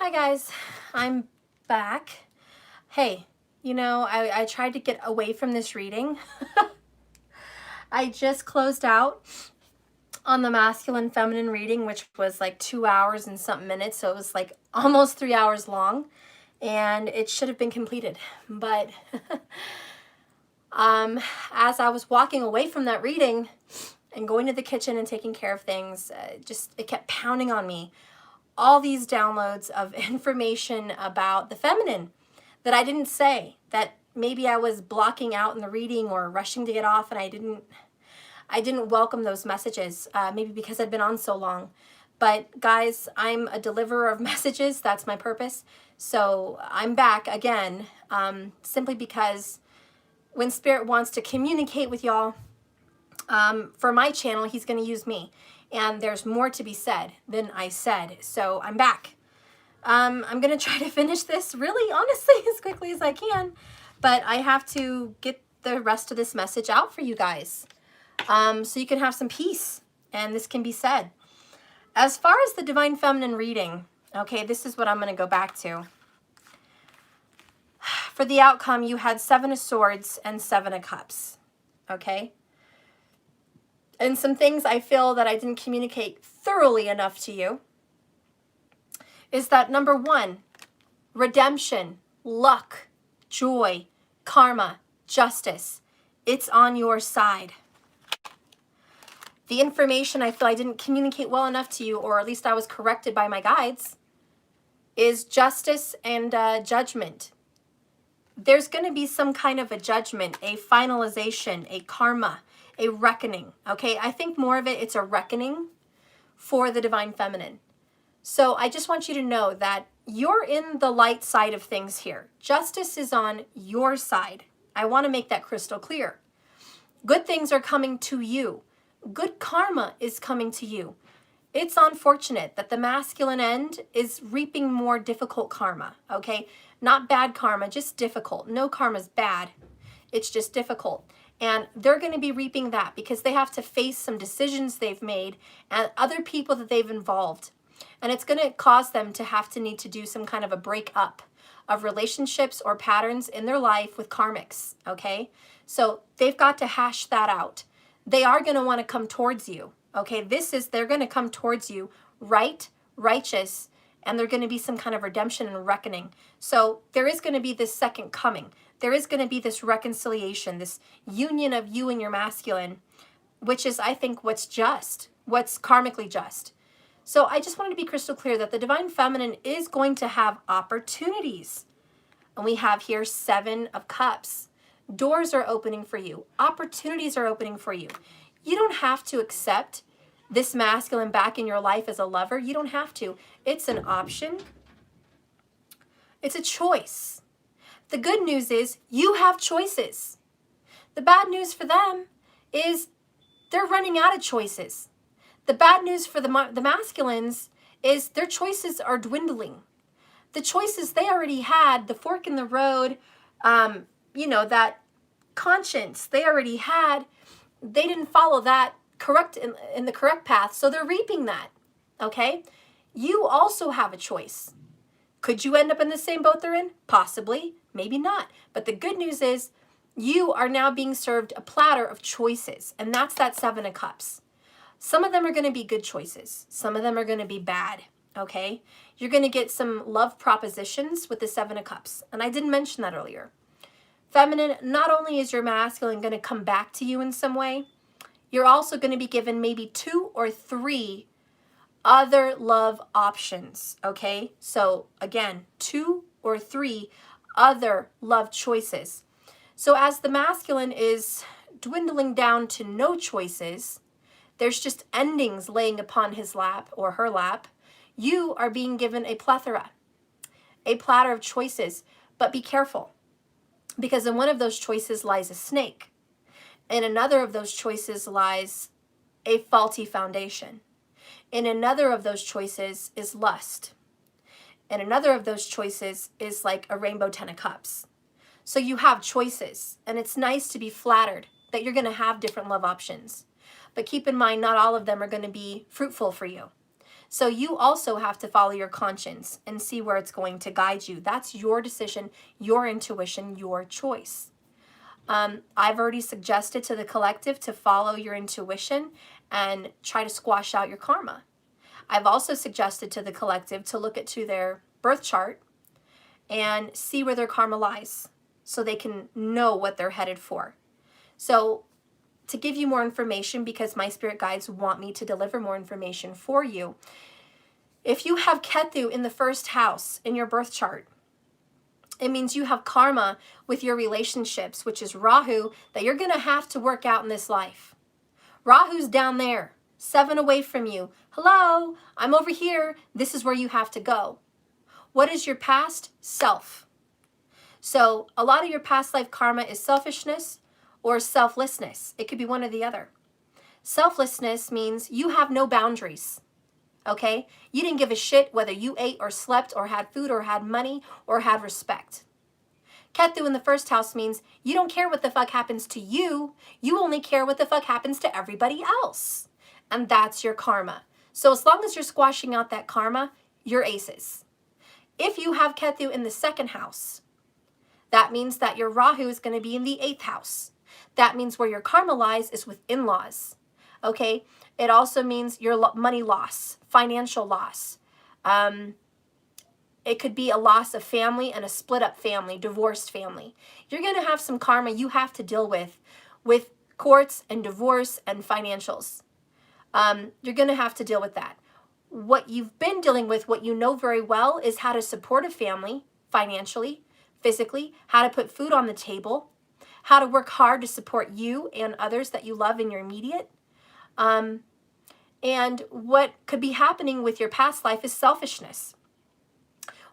Hi guys, I'm back. Hey, I tried to get away from this reading. I just closed out on the masculine feminine reading, which was like 2 hours and something minutes, so it was like almost 3 hours long, and it should have been completed. But as I was walking away from that reading and going to the kitchen and taking care of things, it kept pounding on me. All these downloads of information about the feminine that I didn't say, that maybe I was blocking out in the reading or rushing to get off, and I didn't welcome those messages, maybe because I'd been on so long. But guys, I'm a deliverer of messages. That's my purpose. So I'm back again, simply because when Spirit wants to communicate with y'all, for my channel, he's going to use me. And there's more to be said than I said. So I'm back. I'm going to try to finish this really honestly as quickly as I can. But I have to get the rest of this message out for you guys. So you can have some peace and this can be said. As far as the Divine Feminine reading, okay, this is what I'm going to go back to. For the outcome, you had 7 of Swords and 7 of Cups. Okay? And some things I feel that I didn't communicate thoroughly enough to you is that number 1, redemption, luck, joy, karma, justice. It's on your side. The information I feel I didn't communicate well enough to you, or at least I was corrected by my guides, is justice and judgment. There's going to be some kind of a judgment, a finalization, a karma, a reckoning, okay? I think more of it's a reckoning for the Divine Feminine. So I just want you to know that you're in the light side of things here. Justice is on your side. I want to make that crystal clear. Good things are coming to you. Good karma is coming to you. It's unfortunate that the masculine end is reaping more difficult karma, okay? Not bad karma, just difficult. No karma's bad. It's just difficult. And they're going to be reaping that because they have to face some decisions they've made and other people that they've involved. And it's going to cause them to have to need to do some kind of a breakup of relationships or patterns in their life with karmics, okay? So they've got to hash that out. They are going to want to come towards you, okay? They're going to come towards you right, righteous, and there's going to be some kind of redemption and reckoning. So there is going to be this second coming. There is going to be this reconciliation, this union of you and your masculine, which is, I think, what's just, what's karmically just. So I just wanted to be crystal clear that the Divine Feminine is going to have opportunities. And we have here 7 of Cups. Doors are opening for you. Opportunities are opening for you. You don't have to accept this masculine back in your life as a lover. You don't have to. It's an option. It's a choice. The good news is you have choices. The bad news for them is they're running out of choices. The bad news for the masculines is their choices are dwindling. The choices they already had, the fork in the road, that conscience they already had, they didn't follow that correct in the correct path, so they're reaping that, okay? You also have a choice. Could you end up in the same boat they're in? Possibly, maybe not. But the good news is you are now being served a platter of choices, and that's that 7 of Cups. Some of them are going to be good choices. Some of them are going to be bad, okay? You're going to get some love propositions with the 7 of Cups, and I didn't mention that earlier. Feminine, not only is your masculine going to come back to you in some way, you're also going to be given maybe 2 or 3 other love options, okay? So again, 2 or 3 other love choices. So as the masculine is dwindling down to no choices, there's just endings laying upon his lap or her lap, you are being given a plethora, a platter of choices. But be careful, because in one of those choices lies a snake. In another of those choices lies a faulty foundation. In another of those choices is lust. And another of those choices is like a rainbow 10 of Cups. So you have choices, and it's nice to be flattered that you're going to have different love options. But keep in mind, not all of them are going to be fruitful for you. So you also have to follow your conscience and see where it's going to guide you. That's your decision, your intuition, your choice. I've already suggested to the collective to follow your intuition and try to squash out your karma. I've also suggested to the collective to look to their birth chart and see where their karma lies so they can know what they're headed for. So to give you more information, because my spirit guides want me to deliver more information for you, if you have Ketu in the first house in your birth chart, it means you have karma with your relationships, which is Rahu, that you're going to have to work out in this life. Rahu's down there, 7 away from you. Hello, I'm over here. This is where you have to go. What is your past? Self. So a lot of your past life karma is selfishness or selflessness. It could be one or the other. Selflessness means you have no boundaries. Okay? You didn't give a shit whether you ate or slept or had food or had money or had respect. Ketu in the first house means you don't care what the fuck happens to you. You only care what the fuck happens to everybody else. And that's your karma. So as long as you're squashing out that karma, you're aces. If you have Ketu in the second house, that means that your Rahu is going to be in the 8th house. That means where your karma lies is with in-laws. Okay? It also means your money loss, financial loss. It could be a loss of family and a split up family, divorced family. You're going to have some karma you have to deal with courts and divorce and financials. You're going to have to deal with that. What you've been dealing with, what you know very well, is how to support a family financially, physically, how to put food on the table, how to work hard to support you and others that you love in your immediate. And what could be happening with your past life is selfishness,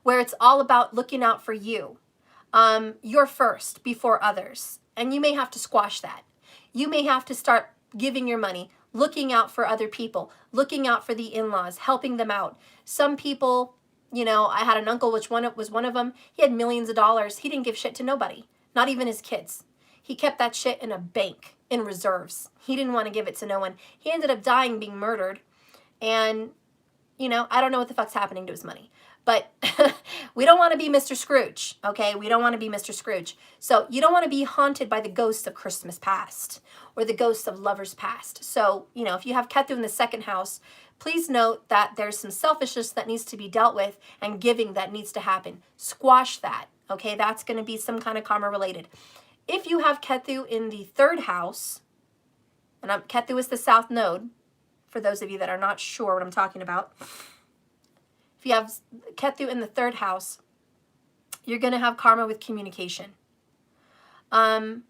where it's all about looking out for you. You're first before others. And you may have to squash that. You may have to start giving your money, looking out for other people, looking out for the in-laws, helping them out. Some people, you know, I had an uncle, which was one of them. He had millions of dollars. He didn't give shit to nobody, not even his kids. He kept that shit in a bank, in reserves. He didn't want to give it to no one. He ended up dying, being murdered. And, you know, I don't know what the fuck's happening to his money. But we don't want to be Mr. Scrooge, okay? We don't want to be Mr. Scrooge. So you don't want to be haunted by the ghosts of Christmas past or the ghosts of lovers past. So, you know, if you have Ketu in the second house, please note that there's some selfishness that needs to be dealt with and giving that needs to happen. Squash that, okay? That's going to be some kind of karma related. If you have Ketu in the third house, and Ketu is the south node, for those of you that are not sure what I'm talking about. If you have Ketu in the third house, you're going to have karma with communication. Rahu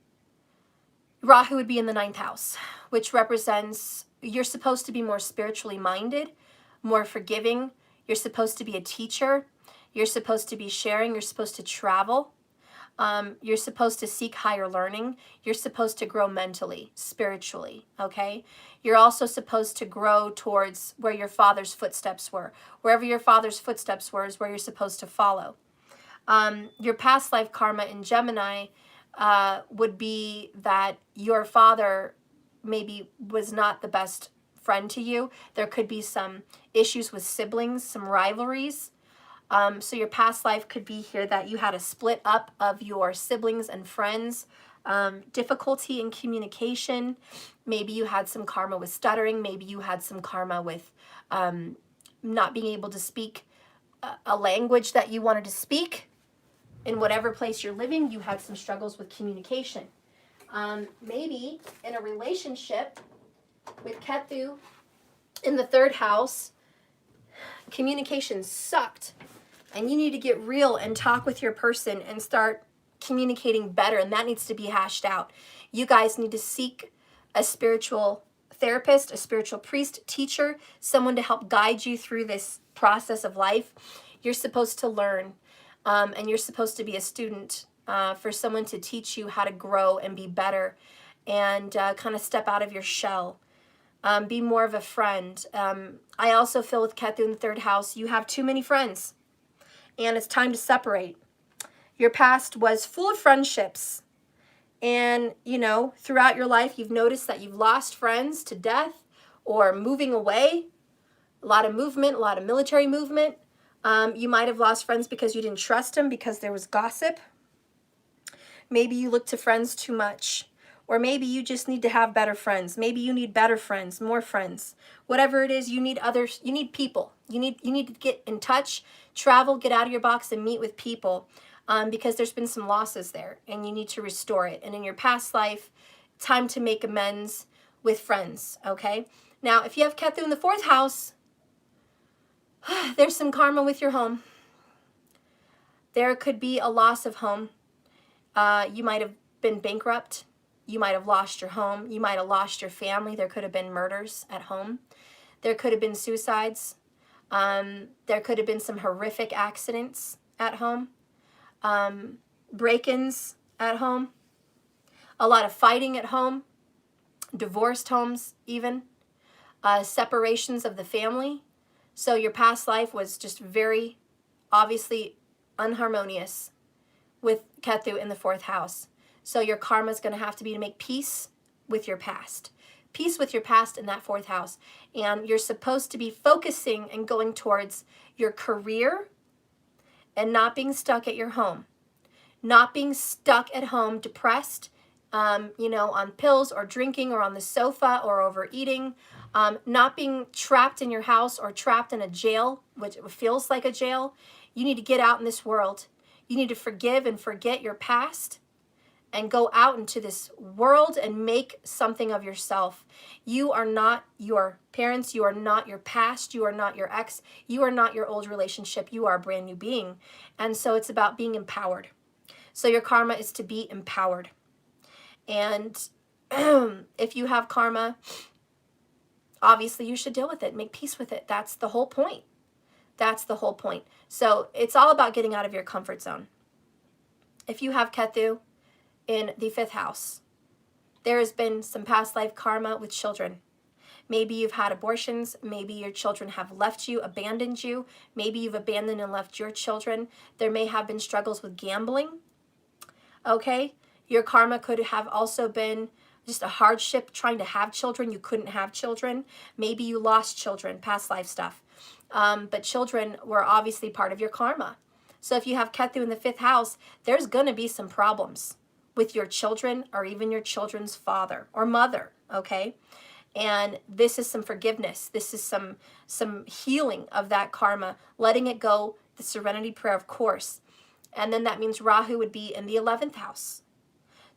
would be in the 9th house, which represents you're supposed to be more spiritually minded, more forgiving. You're supposed to be a teacher. You're supposed to be sharing. You're supposed to travel. You're supposed to seek higher learning. You're supposed to grow mentally, spiritually, okay? You're also supposed to grow towards where your father's footsteps were. Wherever your father's footsteps were is where you're supposed to follow. Your past life karma in Gemini would be that your father maybe was not the best friend to you. There could be some issues with siblings, some rivalries. So your past life could be here that you had a split up of your siblings and friends, difficulty in communication. Maybe you had some karma with stuttering. Maybe you had some karma with not being able to speak a language that you wanted to speak. In whatever place you're living, you had some struggles with communication. Maybe in a relationship with Ketu in the third house, communication sucked. And you need to get real and talk with your person and start communicating better. And that needs to be hashed out. You guys need to seek a spiritual therapist, a spiritual priest, teacher, someone to help guide you through this process of life. You're supposed to learn, and you're supposed to be a student for someone to teach you how to grow and be better and kind of step out of your shell. Be more of a friend. I also feel with Ketu in the third house, you have too many friends. And it's time to separate. Your past was full of friendships. And, you know, throughout your life, you've noticed that you've lost friends to death or moving away. A lot of movement, a lot of military movement. You might have lost friends because you didn't trust them, because there was gossip. Maybe you look to friends too much. Or maybe you just need to have better friends. Maybe you need better friends, more friends. Whatever it is, you need others, you need people. You need to get in touch, travel, get out of your box and meet with people, because there's been some losses there and you need to restore it. And in your past life, time to make amends with friends, okay? Now, if you have Ketu in the 4th house, there's some karma with your home. There could be a loss of home. You might have been bankrupt. You might have lost your home. You might have lost your family. There could have been murders at home. There could have been suicides. There could have been some horrific accidents at home. Break-ins at home. A lot of fighting at home. Divorced homes even. Separations of the family. So your past life was just very obviously unharmonious with Ketu in the 4th house. So your karma is going to have to be to make peace with your past. Peace with your past in that 4th house. And you're supposed to be focusing and going towards your career and not being stuck at your home. Not being stuck at home depressed, on pills or drinking or on the sofa or overeating. Not being trapped in your house or trapped in a jail, which feels like a jail. You need to get out in this world. You need to forgive and forget your past and go out into this world and make something of yourself. You are not your parents. You are not your past. You are not your ex. You are not your old relationship. You are a brand new being. And so it's about being empowered. So your karma is to be empowered. And if you have karma, obviously you should deal with it. Make peace with it. That's the whole point. That's the whole point. So it's all about getting out of your comfort zone. If you have Ketu in the 5th house, there has been some past life karma with children. Maybe you've had abortions. Maybe your children have left you, abandoned you. Maybe you've abandoned and left your children. There may have been struggles with gambling. Okay? Your karma could have also been just a hardship trying to have children. You couldn't have children. Maybe you lost children, past life stuff. But children were obviously part of your karma. So if you have Ketu in the 5th house, there's going to be some problems with your children or even your children's father or mother, okay? And this is some forgiveness. This is some healing of that karma, letting it go, the serenity prayer, of course. And then that means Rahu would be in the 11th house.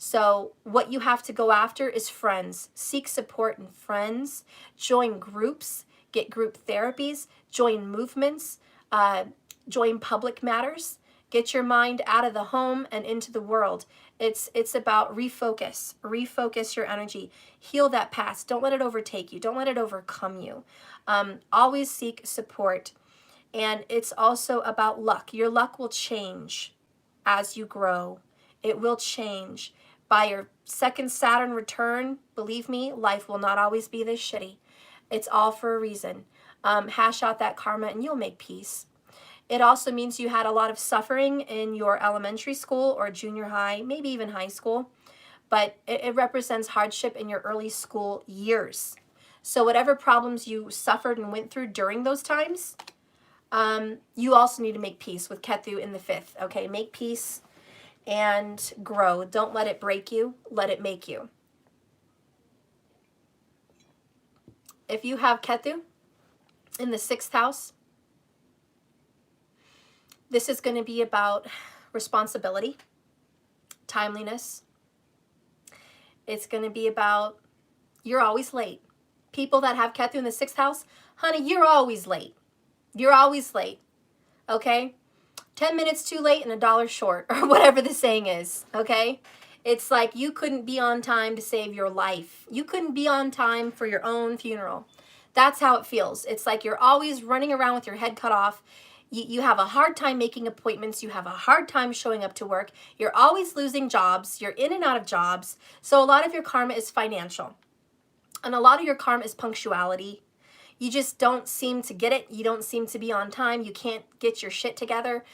So what you have to go after is friends. Seek support in friends. Join groups. Get group therapies. Join movements. Join public matters. Get your mind out of the home and into the world. It's about refocus. Refocus your energy. Heal that past. Don't let it overtake you. Don't let it overcome you. Always seek support. And it's also about luck. Your luck will change as you grow. It will change. By your 2nd Saturn return, believe me, life will not always be this shitty. It's all for a reason. Hash out that karma and you'll make peace. It also means you had a lot of suffering in your elementary school or junior high, maybe even high school. But it represents hardship in your early school years. So whatever problems you suffered and went through during those times, you also need to make peace with Ketu in the 5th. Okay, make peace and grow. Don't let it break you. Let it make you. If you have Ketu in the 6th house, this is going to be about responsibility, timeliness. It's going to be about you're always late. People that have Ketu in the 6th house, honey, you're always late. You're always late. Okay? 10 minutes too late and $1 short, or whatever the saying is. Okay? It's like you couldn't be on time to save your life. You couldn't be on time for your own funeral. That's how it feels. It's like you're always running around with your head cut off. You have a hard time making appointments. You have a hard time showing up to work. You're always losing jobs. You're in and out of jobs. So a lot of your karma is financial. And a lot of your karma is punctuality. You just don't seem to get it. You don't seem to be on time. You can't get your shit together.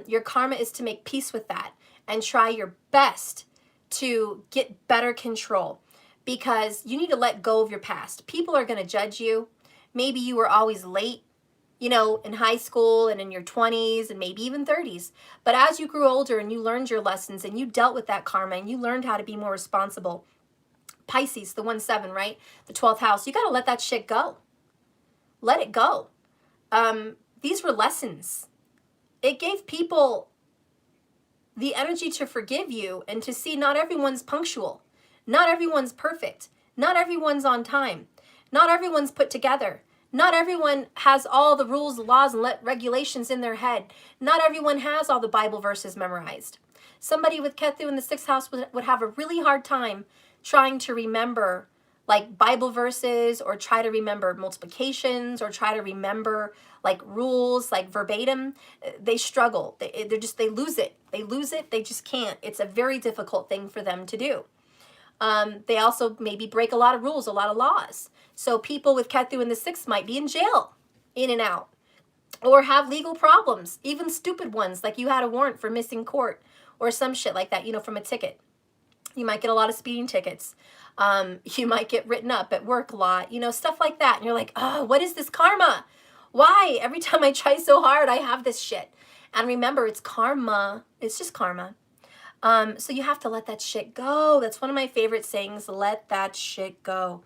Your karma is to make peace with that and try your best to get better control, because you need to let go of your past. People are going to judge you. Maybe you were always late, you know, in high school and in your 20s and maybe even 30s. But as you grew older and you learned your lessons and you dealt with that karma and you learned how to be more responsible, Pisces, the 1-7, right? The 12th house, you got to let that shit go. Let it go. These were lessons. It gave people the energy to forgive you and to see not everyone's punctual. Not everyone's perfect. Not everyone's on time. Not everyone's put together. Not everyone has all the rules, laws, and regulations in their head. Not everyone has all the Bible verses memorized. Somebody with Ketu in the 6th house would have a really hard time trying to remember like Bible verses or try to remember multiplications or try to remember like rules, like verbatim. They struggle. They lose it. They lose it. They just can't. It's a very difficult thing for them to do. They also maybe break a lot of rules, a lot of laws. So people with Ketu in the 6th might be in jail, in and out, or have legal problems, even stupid ones, like you had a warrant for missing court or some shit like that, you know, from a ticket. You might get a lot of speeding tickets. You might get written up at work a lot, you know, stuff like that. And you're like, oh, what is this karma? Why? Every time I try so hard, I have this shit. And remember, it's karma. It's just karma. So you have to let that shit go. That's one of my favorite sayings, let that shit go.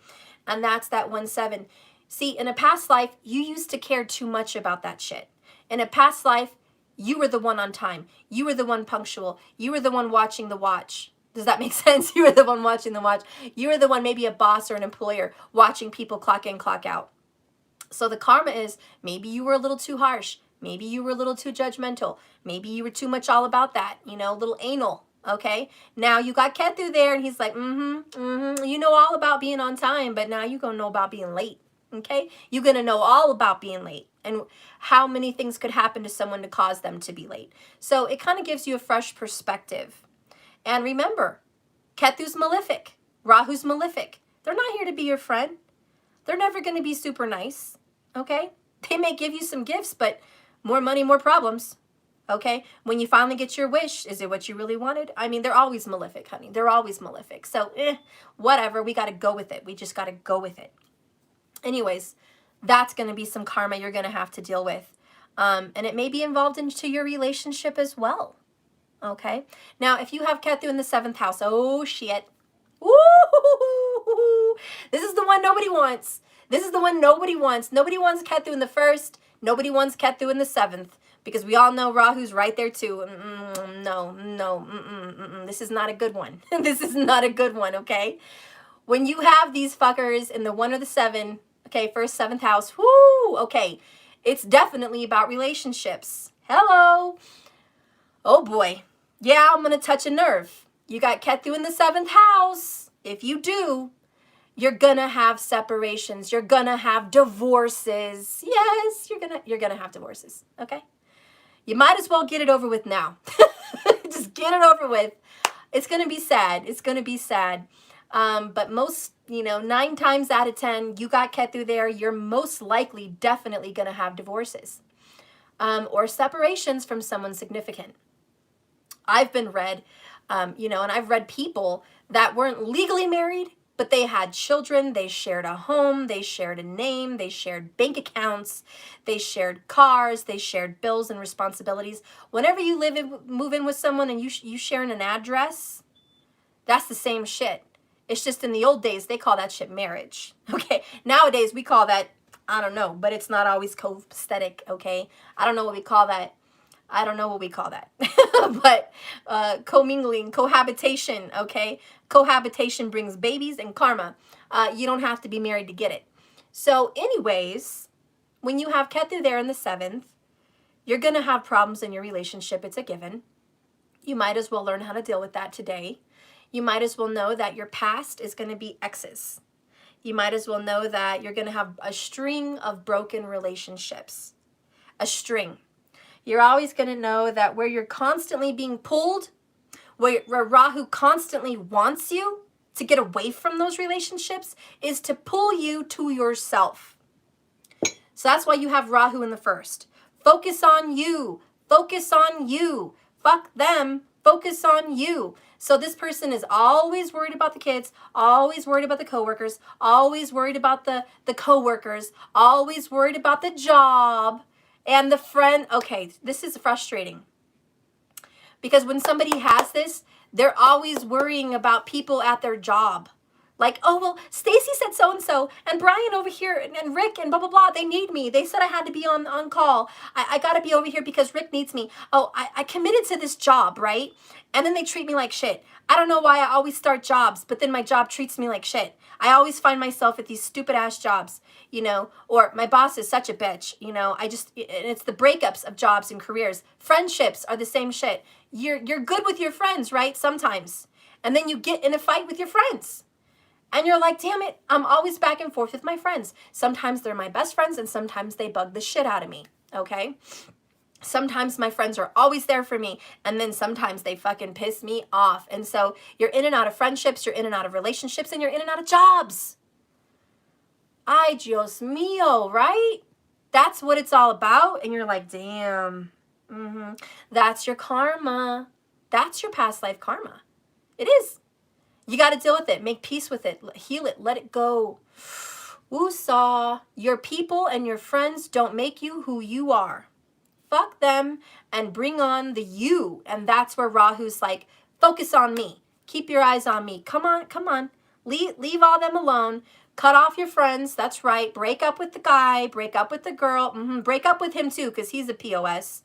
And that's that 1-7. See, in a past life, you used to care too much about that shit. In a past life, you were the one on time. You were the one punctual. You were the one watching the watch. Does that make sense? You were the one watching the watch. You were the one, maybe a boss or an employer, watching people clock in, clock out. So the karma is maybe you were a little too harsh. Maybe you were a little too judgmental. Maybe you were too much all about that, you know, a little anal. Okay, now you got Ketu there and he's like, you know all about being on time, but now you're gonna know about being late. Okay, you're gonna know all about being late and how many things could happen to someone to cause them to be late. So it kind of gives you a fresh perspective. And remember, Ketu's malefic, Rahu's malefic. They're not here to be your friend. They're never going to be super nice, okay? They may give you some gifts, but more money, more problems, okay? When you finally get your wish, is it what you really wanted? I mean, they're always malefic, honey. They're always malefic. So, whatever. We got to go with it. We just got to go with it. Anyways, that's going to be some karma you're going to have to deal with. And it may be involved into your relationship as well. Okay. Now, if you have Ketu in the 7th house, oh shit. Woo! This is the one nobody wants. This is the one nobody wants. Nobody wants Ketu in the 1st. Nobody wants Ketu in the 7th because we all know Rahu's right there too. No. This is not a good one. This is not a good one. Okay. When you have these fuckers in the 1 or the 7, okay, 1st, 7th house, whoo, okay, it's definitely about relationships. Hello. Oh boy. Yeah, I'm going to touch a nerve. You got Ketu in the 7th house. If you do, you're going to have separations. You're going to have divorces. Yes, you're going to have divorces. Okay? You might as well get it over with now. Just get it over with. It's going to be sad. It's going to be sad. But most, 9 times out of 10, you got Ketu there. You're most likely definitely going to have divorces. Or separations from someone significant. I've been read, and I've read people that weren't legally married, but they had children, they shared a home, they shared a name, they shared bank accounts, they shared cars, they shared bills and responsibilities. Whenever you move in with someone and you sharing an address, that's the same shit. It's just in the old days, they call that shit marriage. Okay, nowadays we call that, I don't know, but it's not always copacetic, okay? I don't know what we call that. But commingling, cohabitation, okay? Cohabitation brings babies and karma. You don't have to be married to get it. So anyways, when you have Ketu there in the 7th, you're going to have problems in your relationship. It's a given. You might as well learn how to deal with that today. You might as well know that your past is going to be exes. You might as well know that you're going to have a string of broken relationships. A string. You're always going to know that where you're constantly being pulled, where Rahu constantly wants you to get away from those relationships, is to pull you to yourself. So that's why you have Rahu in the 1st. Focus on you. Focus on you. Fuck them. Focus on you. So this person is always worried about the kids, always worried about the coworkers, always worried about the coworkers, always worried about the job and the friend. Okay, this is frustrating. Because when somebody has this, they're always worrying about people at their job. Like, oh, well, Stacy said so-and-so, and Brian over here, and Rick, and blah, blah, blah. They need me. They said I had to be on call. I got to be over here because Rick needs me. Oh, I committed to this job, right? And then they treat me like shit. I don't know why I always start jobs, but then my job treats me like shit. I always find myself at these stupid-ass jobs, you know, or my boss is such a bitch, you know. And it's the breakups of jobs and careers. Friendships are the same shit. You're good with your friends, right? Sometimes. And then you get in a fight with your friends. And you're like, damn it, I'm always back and forth with my friends. Sometimes they're my best friends and sometimes they bug the shit out of me, okay? Sometimes my friends are always there for me and then sometimes they fucking piss me off. And so you're in and out of friendships, you're in and out of relationships, and you're in and out of jobs. Ay, Dios mío, right? That's what it's all about. And you're like, damn, that's your karma. That's your past life karma. It is. You got to deal with it. Make peace with it. Heal it. Let it go. Woosah. Your people and your friends don't make you who you are. Fuck them and bring on the you. And that's where Rahu's like, focus on me. Keep your eyes on me. Come on, come on. Leave all them alone. Cut off your friends. That's right. Break up with the guy. Break up with the girl. Break up with him too because he's a POS.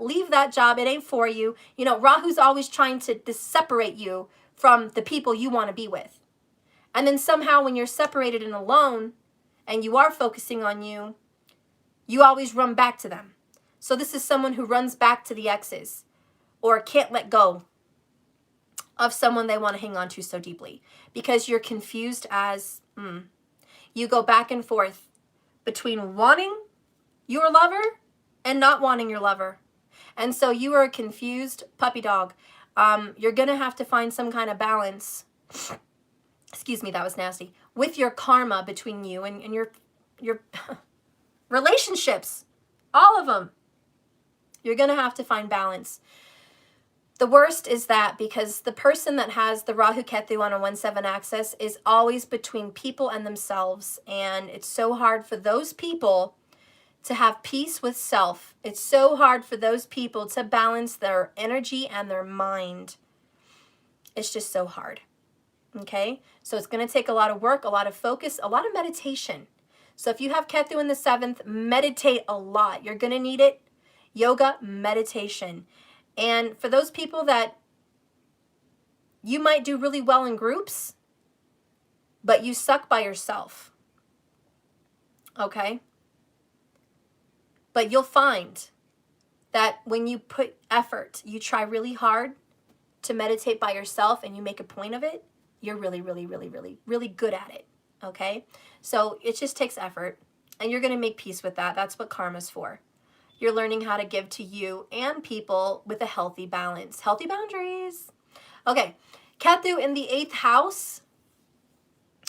Leave that job. It ain't for you. You know, Rahu's always trying to separate you from the people you want to be with. And then somehow when you're separated and alone and you are focusing on you, you always run back to them. So this is someone who runs back to the exes or can't let go of someone they want to hang on to so deeply because you're confused as, you go back and forth between wanting your lover and not wanting your lover. And so you are a confused puppy dog. You're going to have to find some kind of balance, excuse me, that was nasty, with your karma between you and your relationships, all of them. You're going to have to find balance. The worst is that because the person that has the Rahu Ketu on a 1-7 axis is always between people and themselves. And it's so hard for those people to have peace with self. It's so hard for those people to balance their energy and their mind. It's just so hard. Okay? So it's going to take a lot of work, a lot of focus, a lot of meditation. So if you have Ketu in the 7th, meditate a lot. You're going to need it. Yoga, meditation. And for those people that you might do really well in groups, but you suck by yourself. Okay? But you'll find that when you put effort, you try really hard to meditate by yourself and you make a point of it, you're really, really, really, really, really good at it. Okay? So it just takes effort and you're going to make peace with that. That's what karma's for. You're learning how to give to you and people with a healthy balance. Healthy boundaries. Okay. Ketu in the 8th house.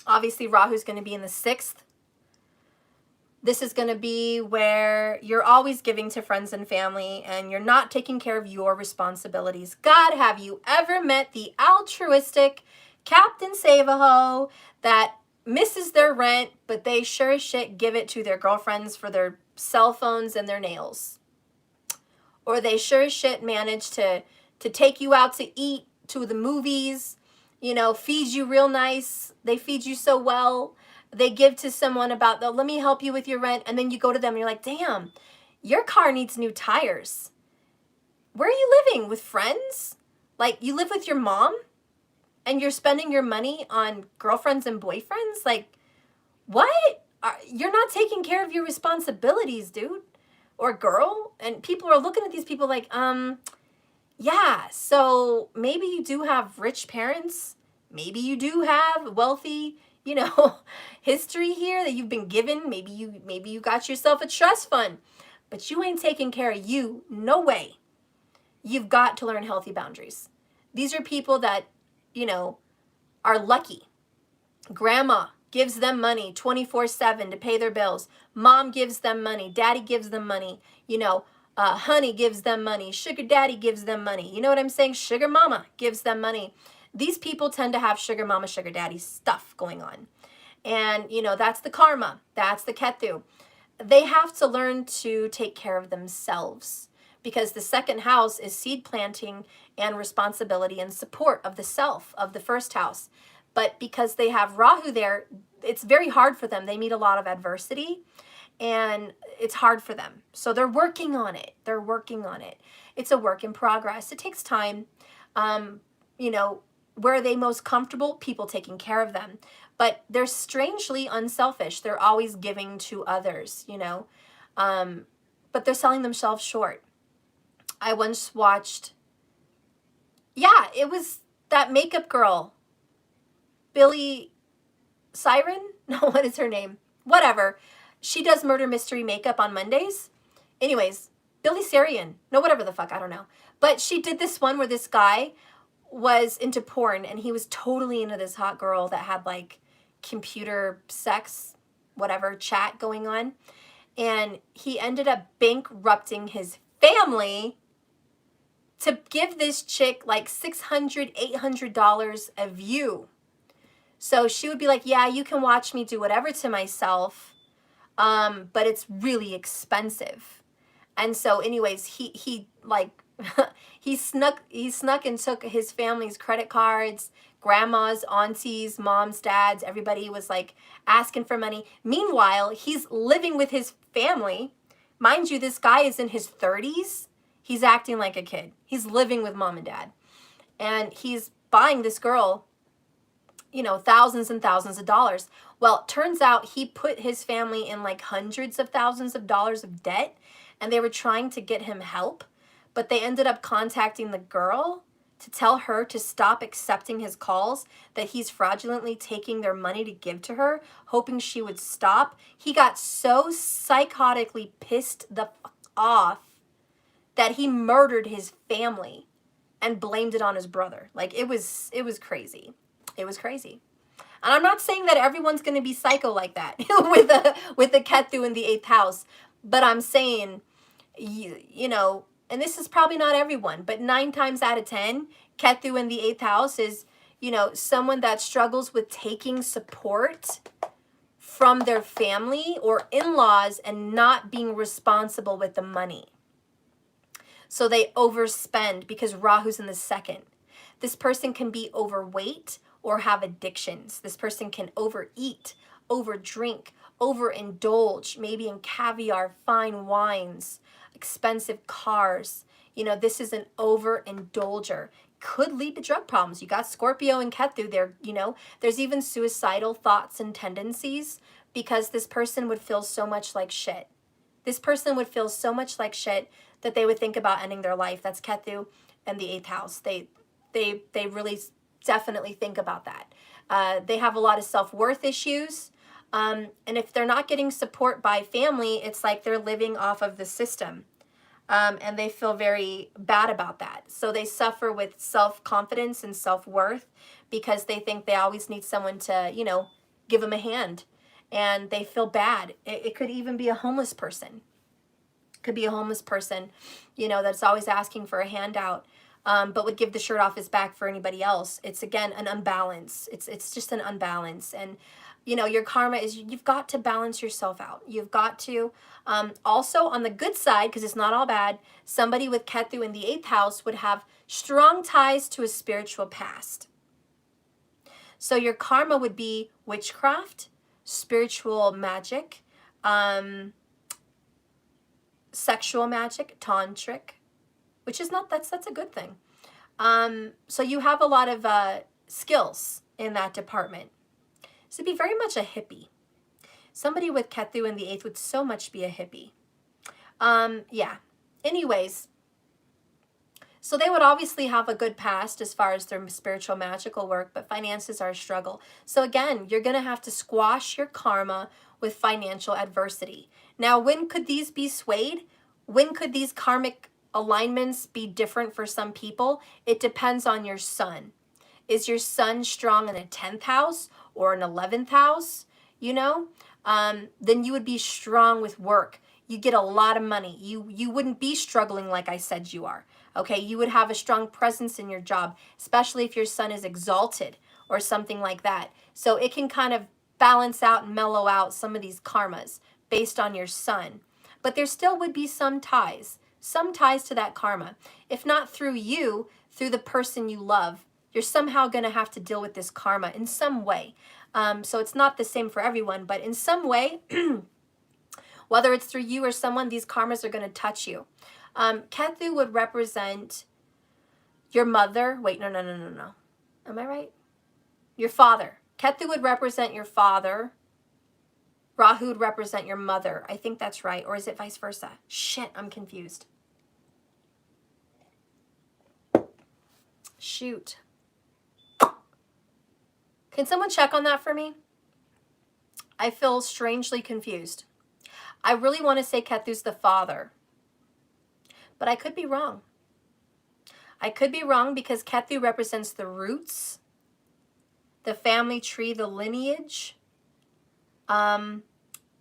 Obviously, Rahu's going to be in the 6th. This is going to be where you're always giving to friends and family and you're not taking care of your responsibilities. God, have you ever met the altruistic Captain Save-A-Ho that misses their rent, but they sure as shit give it to their girlfriends for their cell phones and their nails? Or they sure as shit manage to take you out to eat, to the movies, you know, feed you real nice. They feed you so well. They give to someone about, let me help you with your rent. And then you go to them and you're like, damn, your car needs new tires. Where are you living? With friends? Like, you live with your mom? And you're spending your money on girlfriends and boyfriends? Like, what? You're not taking care of your responsibilities, dude. Or girl. And people are looking at these people like, yeah, so maybe you do have rich parents. Maybe you do have wealthy, you know, history here that you've been given. Maybe you got yourself a trust fund, but you ain't taking care of you. No way. You've got to learn healthy boundaries. These are people that, you know, are lucky. Grandma gives them money 24/7 to pay their bills. Mom gives them money. Daddy gives them money. You know, Honey gives them money. Sugar daddy gives them money. You know what I'm saying? Sugar mama gives them money. These people tend to have sugar mama, sugar daddy stuff going on. And, you know, that's the karma. That's the Ketu. They have to learn to take care of themselves, because the second house is seed planting and responsibility and support of the self, of the first house. But because they have Rahu there, it's very hard for them. They meet a lot of adversity and it's hard for them. So they're working on it. They're working on it. It's a work in progress. It takes time. You know, where are they most comfortable? People taking care of them. But they're strangely unselfish. They're always giving to others, you know. But they're selling themselves short. I once watched, yeah, it was that makeup girl, Billy Siren? No, what is her name? Whatever. She does murder mystery makeup on Mondays. Anyways, Billy Sarian. No, whatever the fuck, I don't know. But she did this one where this guy was into porn and he was totally into this hot girl that had like computer sex, whatever, chat going on. And he ended up bankrupting his family to give this chick like $600, $800 a view. So she would be like, yeah, you can watch me do whatever to myself, but it's really expensive. And so anyways, he like, he snuck and took his family's credit cards, grandma's, aunties, moms, dads, everybody was like asking for money. Meanwhile, he's living with his family. Mind you, this guy is in his 30s. He's acting like a kid. He's living with mom and dad. And he's buying this girl, you know, thousands and thousands of dollars. Well, it turns out he put his family in like hundreds of thousands of dollars of debt, and they were trying to get him help, but they ended up contacting the girl to tell her to stop accepting his calls, that he's fraudulently taking their money to give to her, hoping she would stop. He got so psychotically pissed the fuck off that he murdered his family and blamed it on his brother. Like, it was crazy. It was crazy. And I'm not saying that everyone's going to be psycho like that with the Ketu in the 8th house, but I'm saying, you know, and this is probably not everyone, but 9 times out of 10, Ketu in the 8th house is, you know, someone that struggles with taking support from their family or in-laws and not being responsible with the money. So they overspend because Rahu's in the 2nd. This person can be overweight or have addictions. This person can overeat, overdrink, overindulge, maybe in caviar, fine wines, expensive cars. You know, this is an overindulger. Could lead to drug problems. You got Scorpio and Ketu there, you know. There's even suicidal thoughts and tendencies because this person would feel so much like shit. This person would feel so much like shit that they would think about ending their life. That's Ketu and the 8th house. They really definitely think about that. They have a lot of self-worth issues. And if they're not getting support by family, it's like they're living off of the system. And they feel very bad about that. So they suffer with self-confidence and self-worth because they think they always need someone to, you know, give them a hand. And they feel bad. It could even be a homeless person. Could be a homeless person, you know, that's always asking for a handout, but would give the shirt off his back for anybody else. It's, again, an unbalance. It's just an unbalance. And, you know, your karma is you've got to balance yourself out. You've got to, also on the good side, because it's not all bad, somebody with Ketu in the 8th house would have strong ties to a spiritual past. So your karma would be witchcraft, spiritual magic, sexual magic, tantric, which is not, that's a good thing. So you have a lot of skills in that department. So be very much a hippie. Somebody with Ketu in the 8th would so much be a hippie. Yeah. Anyways, so they would obviously have a good past as far as their spiritual magical work, but finances are a struggle. So again, you're going to have to squash your karma with financial adversity. Now, when could these be swayed? When could these karmic alignments be different for some people? It depends on your sun. Is your sun strong in a 10th house or an 11th house? You know, then you would be strong with work. You get a lot of money. You wouldn't be struggling like I said you are. Okay, you would have a strong presence in your job, especially if your sun is exalted or something like that. So it can kind of balance out and mellow out some of these karmas based on your sun. But there still would be some ties to that karma. If not through you, through the person you love, you're somehow going to have to deal with this karma in some way. So it's not the same for everyone, but in some way, whether it's through you or someone, these karmas are going to touch you. Ketu would represent your mother. Wait, no. Am I right? Your father. Ketu would represent your father. Rahu would represent your mother. I think that's right. Or is it vice versa? Shit, I'm confused. Shoot. Can someone check on that for me? I feel strangely confused. I really want to say Ketu's the father, but I could be wrong. I could be wrong because Ketu represents the roots, the family tree, the lineage, and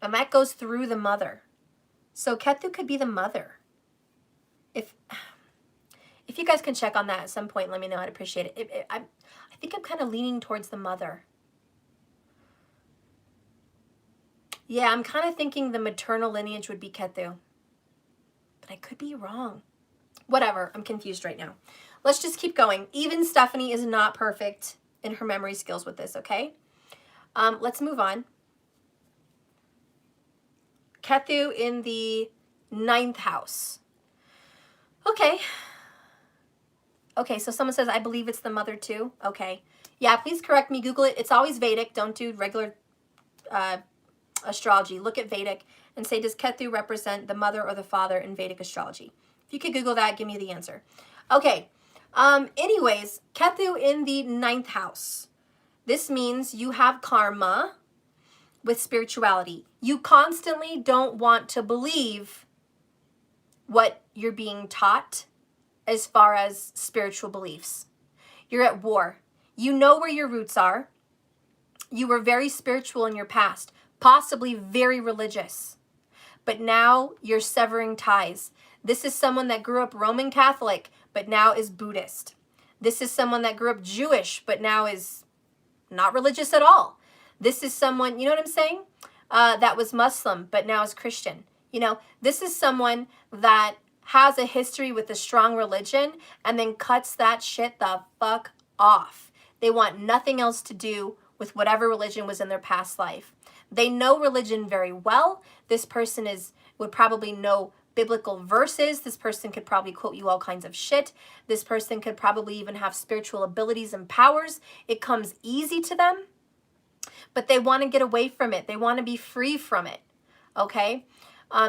that goes through the mother. So Ketu could be the mother. If you guys can check on that at some point, let me know. I'd appreciate it. I think I'm kind of leaning towards the mother. Yeah, I'm kind of thinking the maternal lineage would be Ketu. But I could be wrong. Whatever, I'm confused right now. Let's just keep going. Even Stephanie is not perfect in her memory skills with this, okay? Let's move on. Ketu in the 9th house. Okay. Okay, so someone says, I believe it's the mother too. Okay. Yeah, please correct me. Google it. It's always Vedic. Don't do regular astrology. Look at Vedic and say, does Ketu represent the mother or the father in Vedic astrology? If you could Google that, give me the answer. Okay. Anyways, Ketu in the 9th house. This means you have karma with spirituality. You constantly don't want to believe what you're being taught as far as spiritual beliefs. You're at war. You know where your roots are. You were very spiritual in your past, possibly very religious. But now you're severing ties. This is someone that grew up Roman Catholic, but now is Buddhist. This is someone that grew up Jewish, but now is not religious at all. This is someone, you know what I'm saying? That was Muslim, but now is Christian. You know, this is someone that has a history with a strong religion and then cuts that shit the fuck off. They want nothing else to do with whatever religion was in their past life. They know religion very well. This person would probably know biblical verses. This person could probably quote you all kinds of shit. This person could probably even have spiritual abilities and powers. It comes easy to them, but they want to get away from it. They want to be free from it, okay?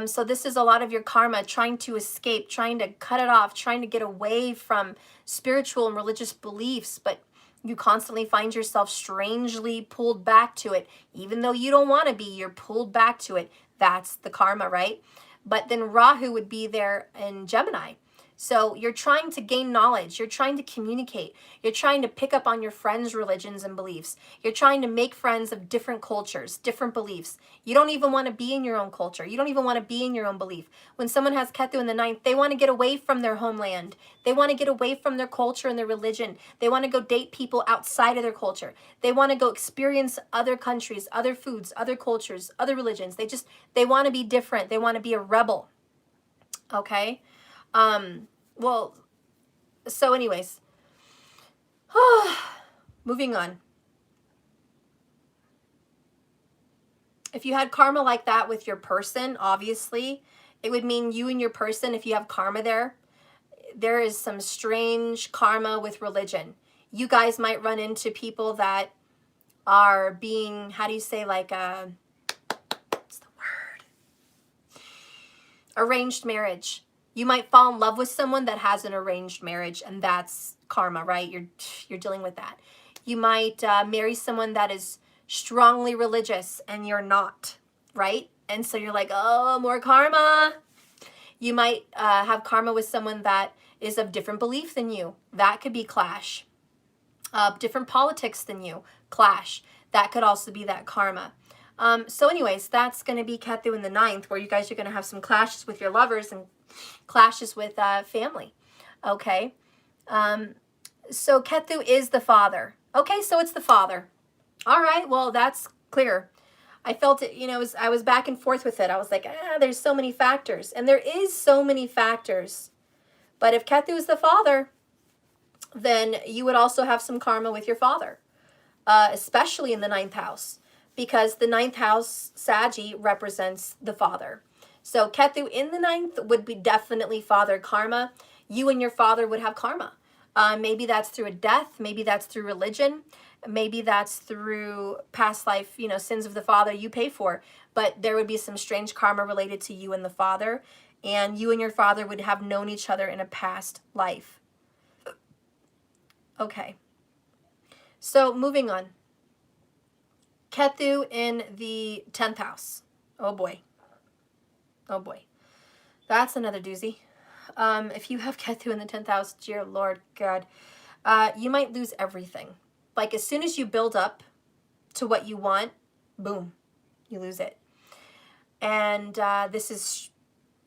So this is a lot of your karma, trying to escape, trying to cut it off, trying to get away from spiritual and religious beliefs, but you constantly find yourself strangely pulled back to it. Even though you don't want to be, you're pulled back to it. That's the karma, right? But then Rahu would be there in Gemini. So you're trying to gain knowledge. You're trying to communicate. You're trying to pick up on your friends' religions and beliefs. You're trying to make friends of different cultures, different beliefs. You don't even want to be in your own culture. You don't even want to be in your own belief. When someone has Ketu in the 9th, they want to get away from their homeland. They want to get away from their culture and their religion. They want to go date people outside of their culture. They want to go experience other countries, other foods, other cultures, other religions. They want to be different. They want to be a rebel. Okay? Well, so anyways, moving on. If you had karma like that with your person, obviously, it would mean you and your person, if you have karma there is some strange karma with religion. You guys might run into people that are being, how do you say, like, what's the word? Arranged marriage. You might fall in love with someone that has an arranged marriage, and that's karma, right? You're dealing with that. You might marry someone that is strongly religious, and you're not, right? And so you're like, oh, more karma. You might have karma with someone that is of different belief than you. That could be clash. Different politics than you, clash. That could also be that karma. So anyways, that's going to be Ketu in the 9th, where you guys are going to have some clashes with your lovers and clashes with family. Okay. So Ketu is the father. Okay, so it's the father. All right, well, that's clear. I felt it, I was back and forth with it. I was like, there's so many factors. And there is so many factors. But if Ketu is the father, then you would also have some karma with your father, especially in the 9th house, because the 9th house, Saggy, represents the father. So Ketu in the 9th would be definitely father karma. You and your father would have karma. Maybe that's through a death. Maybe that's through religion. Maybe that's through past life, sins of the father you pay for. But there would be some strange karma related to you and the father. And you and your father would have known each other in a past life. Okay. So moving on. Ketu in the 10th house. Oh boy. Oh boy. That's another doozy. If you have Ketu in the 10th house, dear Lord God, you might lose everything. Like as soon as you build up to what you want, boom, you lose it. And this is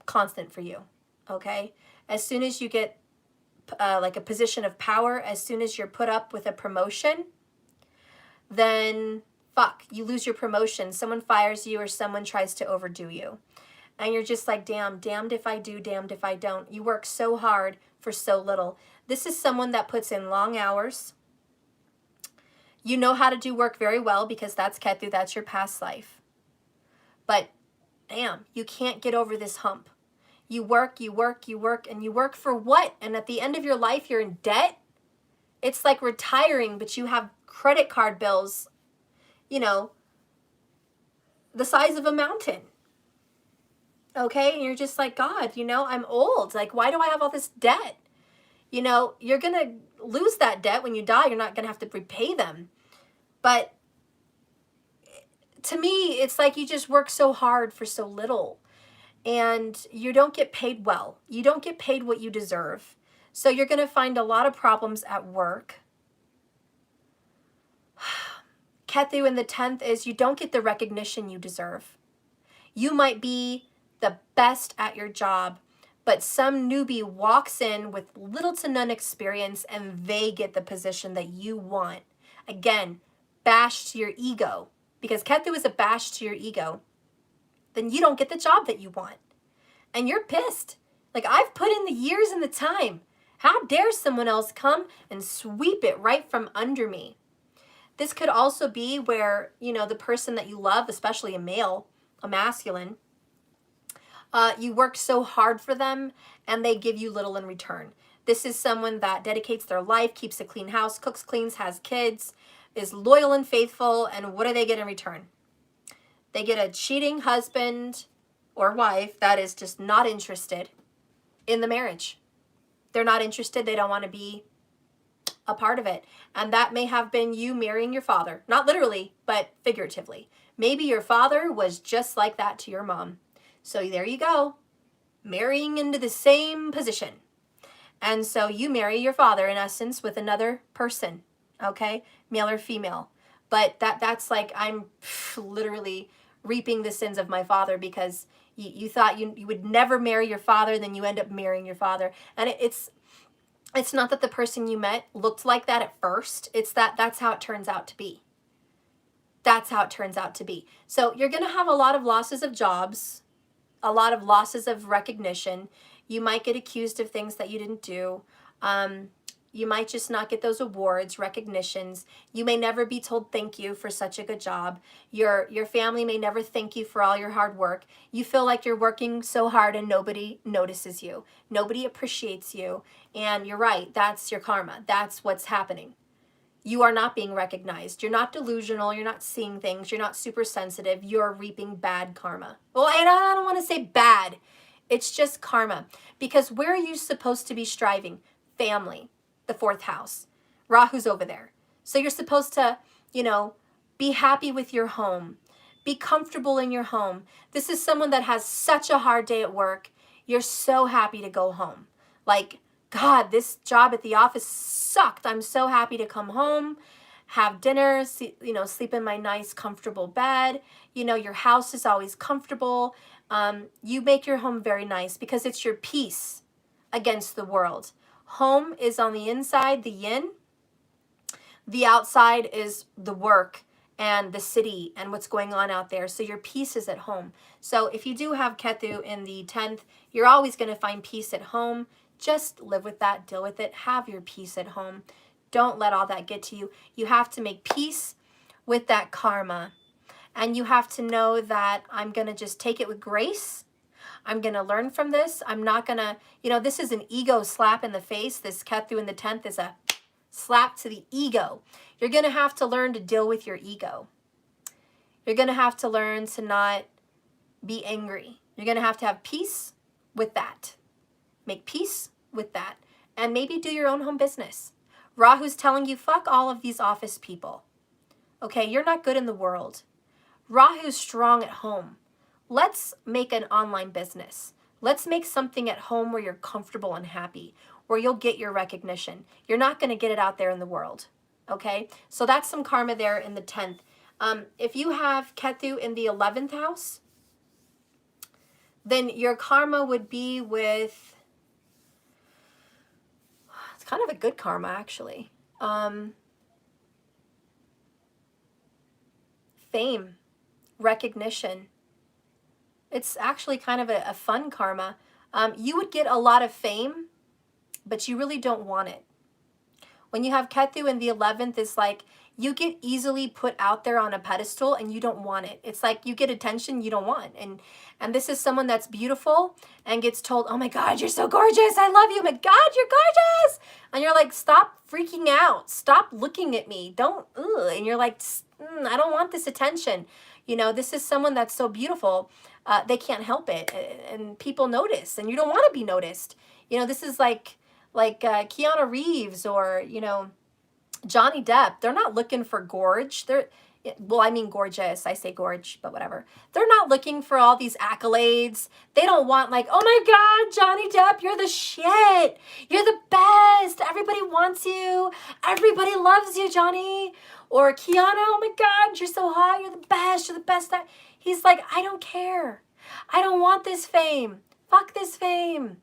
constant for you, okay? As soon as you get like a position of power, as soon as you're put up with a promotion, then fuck, you lose your promotion. Someone fires you or someone tries to overdo you. And you're just like, damn, damned if I do, damned if I don't. You work so hard for so little. This is someone that puts in long hours. You know how to do work very well because that's Ketu, that's your past life. But damn, you can't get over this hump. You work, you work, you work, and you work for what? And at the end of your life, you're in debt? It's like retiring, but you have credit card bills, the size of a mountain. Okay, and you're just like, God, I'm old. Like, why do I have all this debt? You're going to lose that debt when you die. You're not going to have to repay them. But to me, it's like you just work so hard for so little. And you don't get paid well. You don't get paid what you deserve. So you're going to find a lot of problems at work. Ketu in the 10th is you don't get the recognition you deserve. You might be the best at your job, but some newbie walks in with little to none experience and they get the position that you want. Again, bash to your ego, because Ketu is a bash to your ego. Then you don't get the job that you want. And you're pissed. Like, I've put in the years and the time. How dare someone else come and sweep it right from under me? This could also be where, the person that you love, especially a male, a masculine, you work so hard for them and they give you little in return. This is someone that dedicates their life, keeps a clean house, cooks, cleans, has kids, is loyal and faithful, and what do they get in return? They get a cheating husband or wife that is just not interested in the marriage. They're not interested. They don't want to be a part of it. And that may have been you marrying your father. Not literally, but figuratively. Maybe your father was just like that to your mom. So there you go, marrying into the same position. And so you marry your father, in essence, with another person, okay, male or female. But that's like, I'm literally reaping the sins of my father because you thought you would never marry your father, then you end up marrying your father. And it's not that the person you met looked like that at first. It's that's how it turns out to be. That's how it turns out to be. So you're going to have a lot of losses of jobs, a lot of losses of recognition. You might get accused of things that you didn't do. You might just not get those awards, recognitions. You may never be told thank you for such a good job. Your family may never thank you for all your hard work. You feel like you're working so hard and nobody notices you. Nobody appreciates you. And you're right, that's your karma. That's what's happening. You are not being recognized. You're not delusional. You're not seeing things. You're not super sensitive. You're reaping bad karma. Well, and I don't want to say bad. It's just karma. Because where are you supposed to be striving? Family, the 4th house. Rahu's over there. So you're supposed to, be happy with your home. Be comfortable in your home. This is someone that has such a hard day at work. You're so happy to go home. Like, God, this job at the office sucked. I'm so happy to come home have dinner, you know, sleep in my nice, comfortable bed. You know, your house is always comfortable. You make your home very nice because it's your peace against the world. Home is on the inside, the yin. The outside is the work and the city and what's going on out there. So your peace is at home. So if you do have Ketu in the 10th, you're always going to find peace at home. Just live with that, deal with it, have your peace at home. Don't let all that get to you. You have to make peace with that karma. And you have to know that I'm going to just take it with grace. I'm going to learn from this. I'm not going to, you know, this is an ego slap in the face. This Ketu in the 10th is a slap to the ego. You're going to have to learn to deal with your ego. You're going to have to learn to not be angry. You're going to have peace with that. Make peace with that. And maybe do your own home business. Rahu's telling you, fuck all of these office people. Okay, you're not good in the world. Rahu's strong at home. Let's make an online business. Let's make something at home where you're comfortable and happy, where you'll get your recognition. You're not going to get it out there in the world. Okay, so that's some karma there in the 10th. If you have Ketu in the 11th house, then your karma would be with, it's kind of a good karma actually. Fame, recognition. It's actually kind of a fun karma. You would get a lot of fame, but you really don't want it. When you have Ketu in the 11th, it's like you get easily put out there on a pedestal and you don't want it. It's like you get attention you don't want. And this is someone that's beautiful and gets told, oh my God, you're so gorgeous. I love you. My God, you're gorgeous. And you're like, stop freaking out. Stop looking at me. Don't, ugh. And you're like, I don't want this attention. You know, this is someone that's so beautiful. They can't help it. And people notice and you don't want to be noticed. You know, this is like Keanu Reeves or, you know, Johnny Depp. They're not looking for gorge. Well, I mean gorgeous. I say gorge, but whatever. They're not looking for all these accolades. They don't want like, oh my God, Johnny Depp, you're the shit. You're the best. Everybody wants you. Everybody loves you, Johnny. Or Keanu, oh my God, you're so hot. You're the best. You're the best. He's like, I don't care. I don't want this fame. Fuck this fame.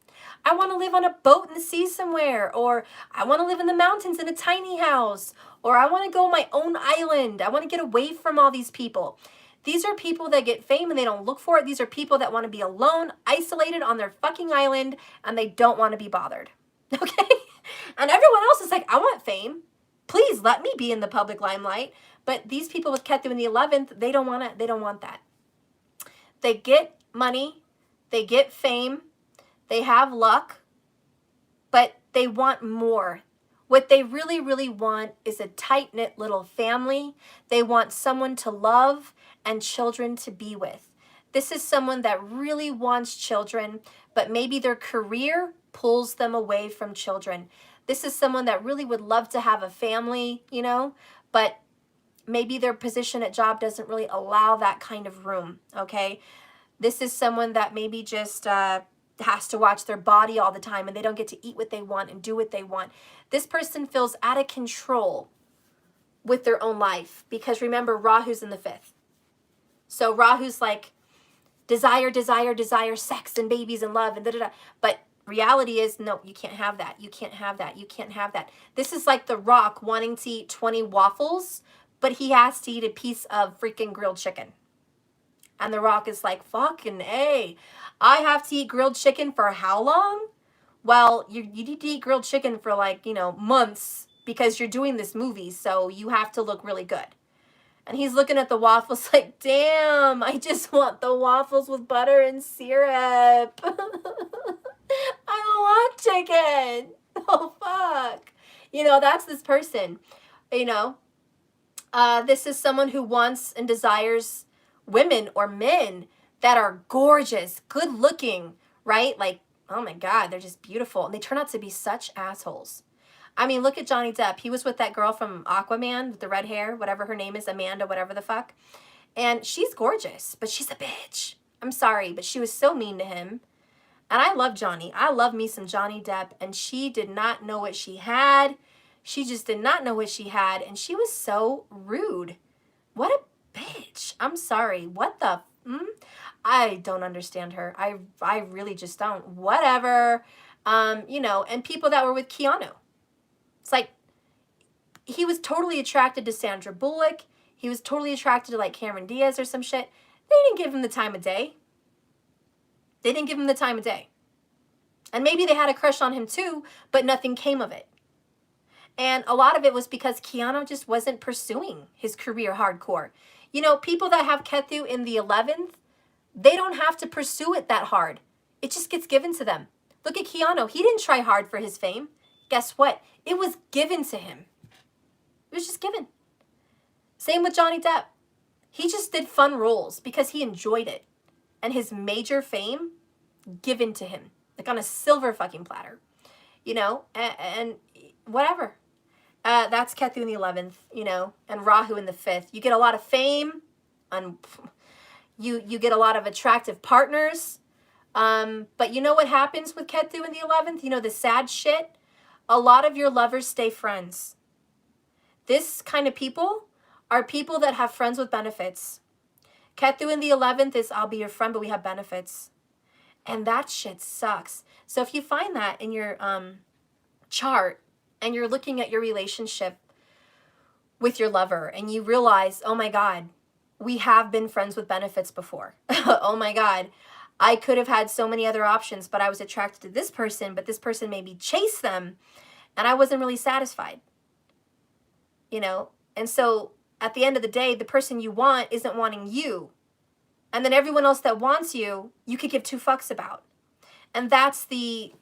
I want to live on a boat in the sea somewhere, or I want to live in the mountains in a tiny house, or I want to go my own island. I want to get away from all these people. These are people that get fame and they don't look for it. These are people that want to be alone, isolated on their fucking island, and they don't want to be bothered. Okay? And everyone else is like, I want fame. Please let me be in the public limelight. But these people with Ketu in the 11th, they don't want that. They get money, they get fame, they have luck, but they want more. What they really, really want is a tight-knit little family. They want someone to love and children to be with. This is someone that really wants children, but maybe their career pulls them away from children. This is someone that really would love to have a family, you know, but maybe their position at job doesn't really allow that kind of room, okay? This is someone that maybe just has to watch their body all the time and they don't get to eat what they want and do what they want. This person feels out of control with their own life because remember, Rahu's in the 5th. So Rahu's like desire, desire, desire, sex and babies and love and da-da-da. But reality is, no, you can't have that. You can't have that. You can't have that. This is like The Rock wanting to eat 20 waffles, but he has to eat a piece of freaking grilled chicken. And The Rock is like, fucking A, I have to eat grilled chicken for how long? Well, you need to eat grilled chicken for like, you know, months because you're doing this movie, so you have to look really good. And he's looking at the waffles like, damn, I just want the waffles with butter and syrup. I don't want chicken. Oh, fuck. You know, that's this person. You know, this is someone who wants and desires women or men that are gorgeous, good looking, right? Like, oh my God, they're just beautiful. And they turn out to be such assholes. I mean, look at Johnny Depp. He was with that girl from Aquaman with the red hair, whatever her name is, Amanda, whatever the fuck. And she's gorgeous, but she's a bitch. I'm sorry, but she was so mean to him. And I love Johnny. I love me some Johnny Depp. And she did not know what she had. She just did not know what she had, and she was so rude. What a bitch. I'm sorry. What the? I don't understand her. I really just don't. Whatever. You know, and people that were with Keanu. It's like, he was totally attracted to Sandra Bullock. He was totally attracted to like Cameron Diaz or some shit. They didn't give him the time of day. They didn't give him the time of day. And maybe they had a crush on him too, but nothing came of it. And a lot of it was because Keanu just wasn't pursuing his career hardcore. You know, people that have Kethu in the 11th, they don't have to pursue it that hard. It just gets given to them. Look at Keanu. He didn't try hard for his fame. Guess what? It was given to him. It was just given. Same with Johnny Depp. He just did fun roles because he enjoyed it. And his major fame given to him. Like on a silver fucking platter. You know? And whatever. That's Kethu in the 11th, you know, and Rahu in the 5th. You get a lot of fame, and you get a lot of attractive partners. But you know what happens with Kethu in the 11th? You know, the sad shit? A lot of your lovers stay friends. This kind of people are people that have friends with benefits. Kethu in the 11th is, I'll be your friend, but we have benefits. And that shit sucks. So if you find that in your chart, and you're looking at your relationship with your lover, and you realize, oh my God, we have been friends with benefits before. Oh my God, I could have had so many other options, but I was attracted to this person, but this person made me chase them, and I wasn't really satisfied. You know? And so at the end of the day, the person you want isn't wanting you. And then everyone else that wants you, you could give two fucks about. And that's the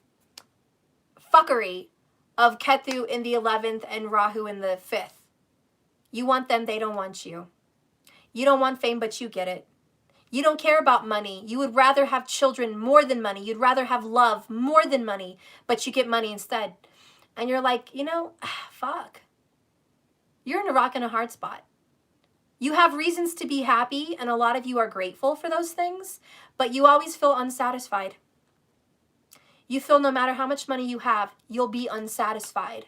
fuckery of Kethu in the 11th and Rahu in the 5th. You want them, they don't want you. You don't want fame, but you get it. You don't care about money. You would rather have children more than money. You'd rather have love more than money, but you get money instead. And you're like, you know, fuck. You're in a rock and a hard spot. You have reasons to be happy, and a lot of you are grateful for those things, but you always feel unsatisfied. You feel no matter how much money you have, you'll be unsatisfied.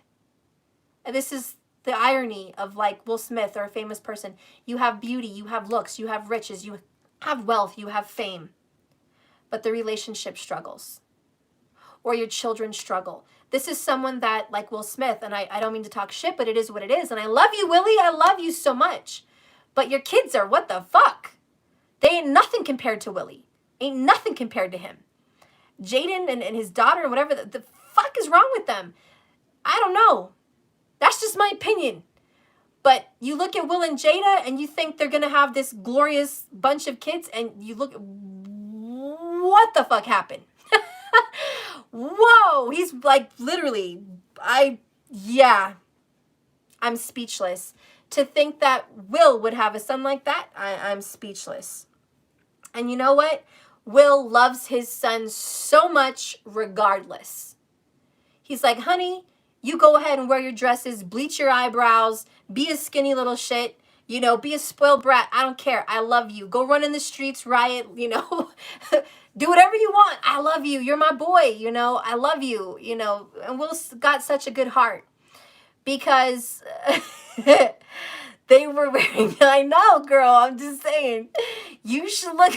And this is the irony of like Will Smith or a famous person. You have beauty, you have looks, you have riches, you have wealth, you have fame. But the relationship struggles. Or your children struggle. This is someone that, like Will Smith, and I don't mean to talk shit, but it is what it is. And I love you, Willie. I love you so much. But your kids are, what the fuck? They ain't nothing compared to Willie. Ain't nothing compared to him. Jaden and his daughter, whatever, the fuck is wrong with them? I don't know. That's just my opinion. But you look at Will and Jada and you think they're going to have this glorious bunch of kids, and you look at what the fuck happened? Whoa, he's like literally, I'm speechless. To think that Will would have a son like that, I'm speechless. And you know what? Will loves his son so much regardless. He's like, honey, you go ahead and wear your dresses, bleach your eyebrows, be a skinny little shit, you know, be a spoiled brat. I don't care. I love you. Go run in the streets, riot, you know, do whatever you want. I love you. You're my boy, you know, I love you, you know. And Will's got such a good heart because they were wearing, I know, girl, I'm just saying, you should look,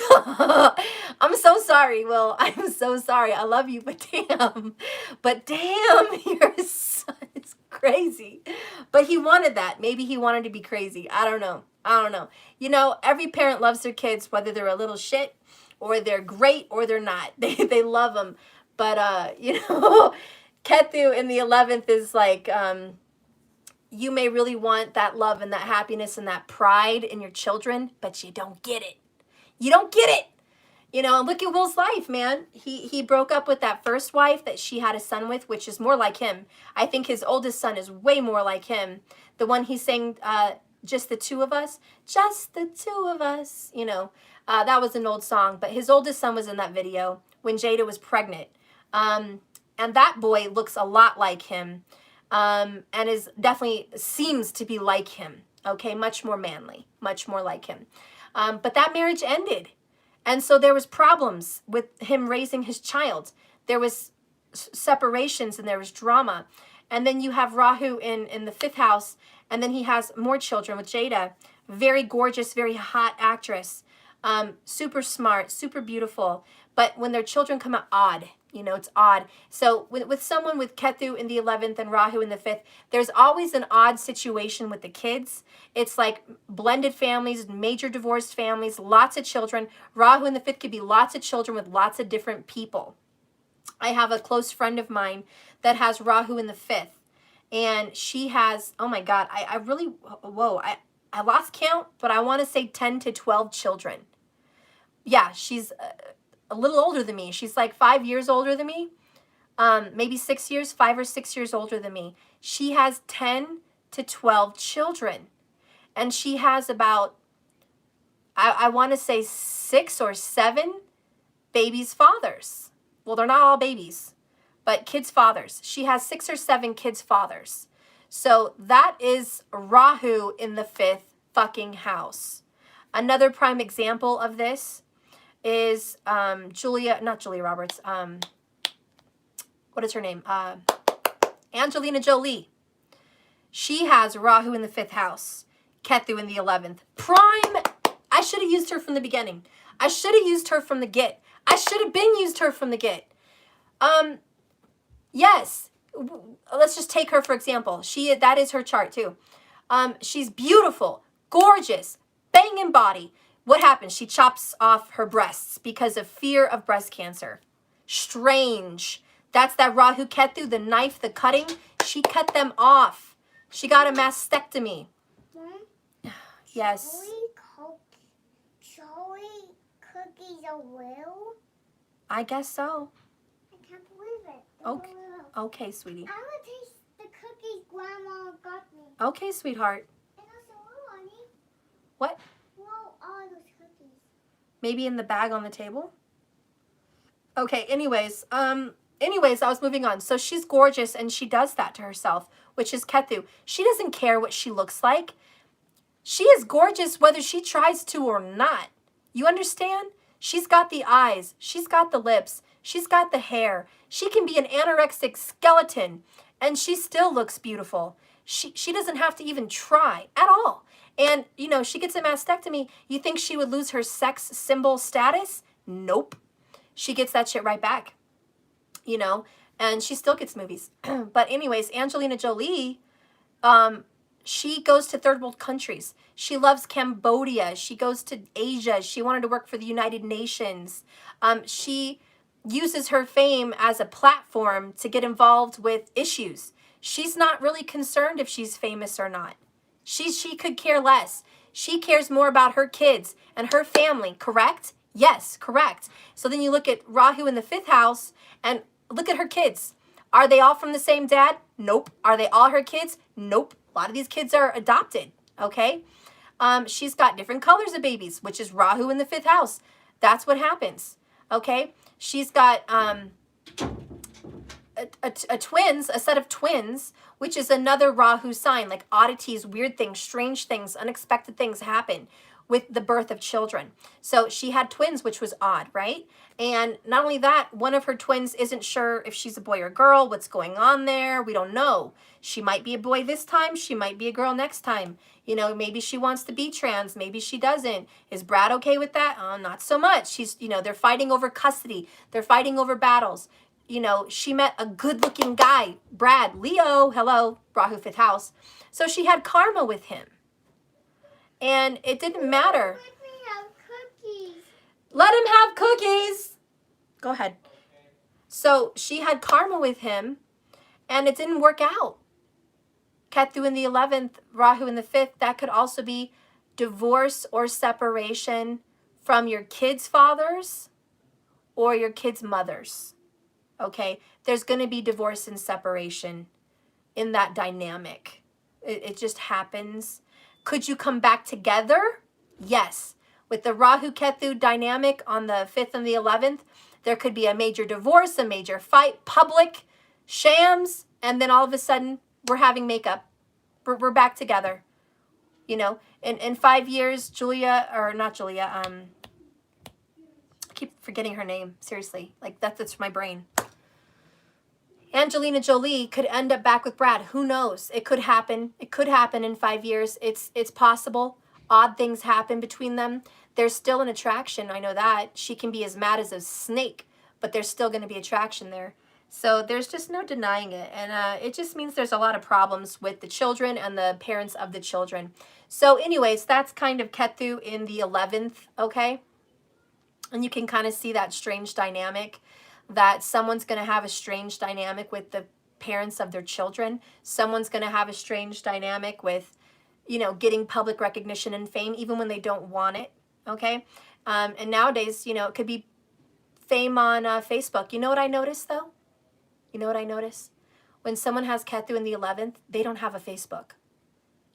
I'm so sorry, Will, I'm so sorry, I love you, but damn, your son is crazy. But he wanted that, maybe he wanted to be crazy, I don't know. You know, every parent loves their kids, whether they're a little shit, or they're great, or they're not, they love them. But, you know, Kethu in the 11th is like, you may really want that love and that happiness and that pride in your children, but you don't get it. You don't get it. You know, and look at Will's life, man. He broke up with that first wife that she had a son with, which is more like him. I think his oldest son is way more like him. The one he sang, Just the Two of Us. Just the Two of Us. You know, that was an old song. But his oldest son was in that video when Jada was pregnant. And that boy looks a lot like him. And is definitely seems to be like him, okay, much more manly, much more like him. But that marriage ended. And so there was problems with him raising his child. There was separations and there was drama. And then you have Rahu in the 5th house, and then he has more children with Jada. Very gorgeous, very hot actress. Super smart, super beautiful. But when their children come out, odd. You know, it's odd. So with someone with Ketu in the 11th and Rahu in the 5th, there's always an odd situation with the kids. It's like blended families, major divorced families, lots of children. Rahu in the 5th could be lots of children with lots of different people. I have a close friend of mine that has Rahu in the 5th. And she has, oh my God, I really, whoa, I lost count, but I want to say 10 to 12 children. Yeah, she's a little older than me. She's like 5 years older than me. Maybe 6 years, 5 or 6 years older than me. She has 10 to 12 children. And she has about, I want to say 6 or 7 babies' fathers. Well, they're not all babies, but kids' fathers. She has 6 or 7 kids' fathers. So that is Rahu in the 5th fucking house. Another prime example of this is not Julia Roberts. What is her name? Angelina Jolie. She has Rahu in the 5th house, Ketu in the 11th. Prime. I should have used her from the beginning. I should have used her from the get. I should have been used her from the get. Yes. Let's just take her for example. That is her chart too. She's beautiful, gorgeous, banging body. What happens? She chops off her breasts because of fear of breast cancer. Strange. That's that Rahu Ketu, the knife, the cutting. She cut them off. She got a mastectomy. Mom, yes. Joey cookies are real? I guess so. I can't believe it. Okay. Okay, sweetie. I want to taste the cookies Grandma got me. Okay, sweetheart. And also, where are they? What? Where are those cookies? Maybe in the bag on the table? Okay, anyways, I was moving on. So she's gorgeous and she does that to herself, which is Ketu. She doesn't care what she looks like. She is gorgeous whether she tries to or not. You understand? She's got the eyes. She's got the lips. She's got the hair. She can be an anorexic skeleton and she still looks beautiful. She doesn't have to even try at all. And, you know, she gets a mastectomy. You think she would lose her sex symbol status? Nope. She gets that shit right back, you know, and she still gets movies. But anyways, Angelina Jolie, she goes to third world countries. She loves Cambodia. She goes to Asia. She wanted to work for the United Nations. She uses her fame as a platform to get involved with issues. She's not really concerned if she's famous or not. She could care less. She cares more about her kids and her family, correct? Yes, correct. So then you look at Rahu in the 5th house and look at her kids. Are they all from the same dad? Nope. Are they all her kids? Nope. A lot of these kids are adopted, okay? She's got different colors of babies, which is Rahu in the 5th house. That's what happens, okay? She's got a set of twins, which is another Rahu sign, like oddities, weird things, strange things, unexpected things happen with the birth of children. So she had twins, which was odd, right? And not only that, one of her twins isn't sure if she's a boy or girl, what's going on there. We don't know. She might be a boy this time. She might be a girl next time. You know, maybe she wants to be trans. Maybe she doesn't. Is Brad okay with that? Not so much. They're fighting over custody. They're fighting over battles. You know, she met a good-looking guy, Brad, Leo, hello, Rahu 5th house. So she had karma with him. And it didn't matter. Let me have cookies. Let him have cookies. Go ahead. So she had karma with him, and it didn't work out. Ketu in the 11th, Rahu in the 5th, that could also be divorce or separation from your kids' fathers or your kids' mothers. Okay? There's going to be divorce and separation in that dynamic. It just happens. Could you come back together? Yes. With the Rahu Ketu dynamic on the 5th and the 11th, there could be a major divorce, a major fight, public, shams, and then all of a sudden we're having makeup. We're back together. You know, in 5 years, I keep forgetting her name. Seriously, like that's my brain. Angelina Jolie could end up back with Brad. Who knows? It could happen. It could happen in 5 years. It's possible. Odd things happen between them. There's still an attraction. I know that. She can be as mad as a snake, but there's still going to be attraction there. So there's just no denying it. And it just means there's a lot of problems with the children and the parents of the children. So anyways, that's kind of Ketu in the 11th, okay? And you can kind of see that strange dynamic, that someone's going to have a strange dynamic with the parents of their children. Someone's going to have a strange dynamic with, you know, getting public recognition and fame, even when they don't want it, okay? And nowadays, you know, it could be fame on Facebook. You know what I noticed, though? You know what I noticed? When someone has Ketu in the 11th, they don't have a Facebook.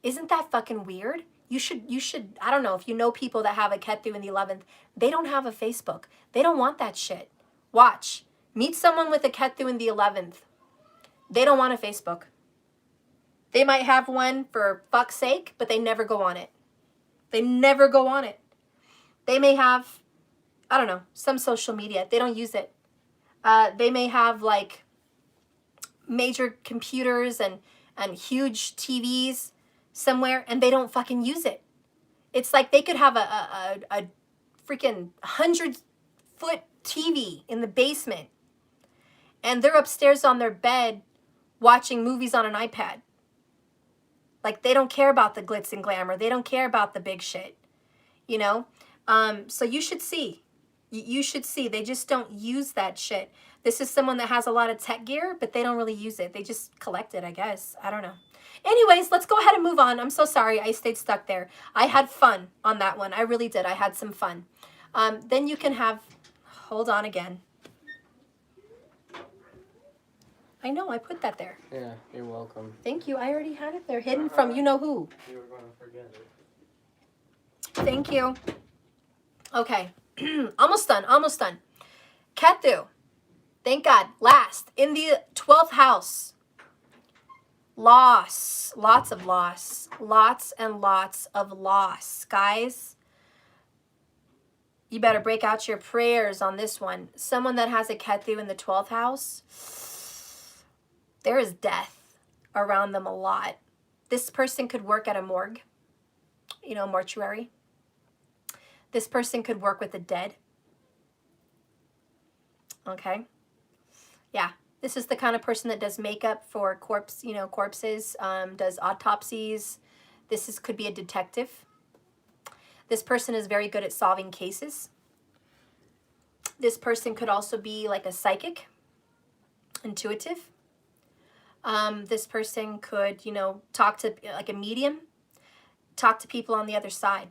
Isn't that fucking weird? You should, I don't know, if you know people that have a Ketu in the 11th, they don't have a Facebook. They don't want that shit. Watch. Meet someone with a Ketu in the 11th. They don't want a Facebook. They might have one for fuck's sake, but they never go on it. They never go on it. They may have, I don't know, some social media. They don't use it. They may have like major computers and huge TVs somewhere, and they don't fucking use it. It's like they could have a freaking 100-foot TV in the basement, and they're upstairs on their bed watching movies on an iPad. Like, they don't care about the glitz and glamour. They don't care about the big shit, you know? So you should see. You should see. They just don't use that shit. This is someone that has a lot of tech gear, but they don't really use it. They just collect it, I guess. I don't know. Anyways, let's go ahead and move on. I'm so sorry I stayed stuck there. I had fun on that one. I really did. I had some fun. Then you can have, hold on again. I know, I put that there. Yeah, you're welcome. Thank you. I already had it there, hidden from you know who. You were going to forget it. Thank you. Okay. Almost done. Almost done. Ketu. Thank God. Last. In the 12th house. Loss. Lots of loss. Lots and lots of loss. Guys, you better break out your prayers on this one. Someone that has a Ketu in the 12th house, there is death around them a lot. This person could work at a morgue, you know, mortuary. This person could work with the dead. Okay. Yeah. This is the kind of person that does makeup for corpses, does autopsies. Could be a detective. This person is very good at solving cases. This person could also be like a psychic, intuitive. This person could, talk to like a medium, talk to people on the other side.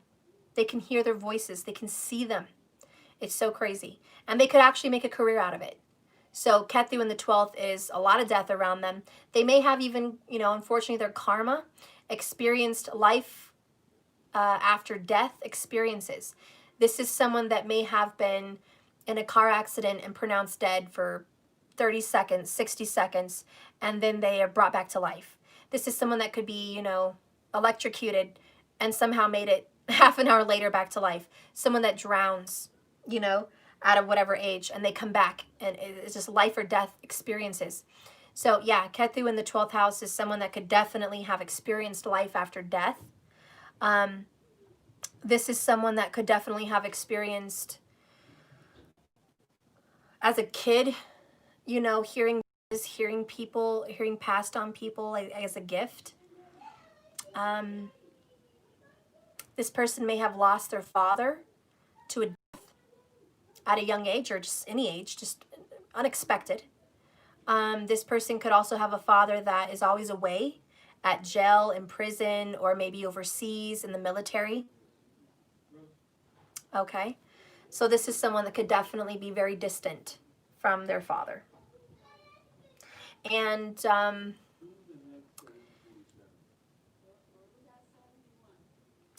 They can hear their voices. They can see them. It's so crazy. And they could actually make a career out of it. So Ketu in the 12th is a lot of death around them. They may have even, unfortunately, their karma, experienced life after death experiences. This is someone that may have been in a car accident and pronounced dead for 30 seconds, 60 seconds, and then they are brought back to life. This is someone that could be, electrocuted and somehow made it half an hour later back to life. Someone that drowns, out of whatever age, and they come back, and it's just life or death experiences. So yeah, Ketu in the 12th house is someone that could definitely have experienced life after death. This is someone that could definitely have experienced, as a kid, hearing people, hearing passed on people as a gift. This person may have lost their father to a death at a young age, or just any age, just unexpected. This person could also have a father that is always away, at jail, in prison, or maybe overseas in the military. Okay, so this is someone that could definitely be very distant from their father. And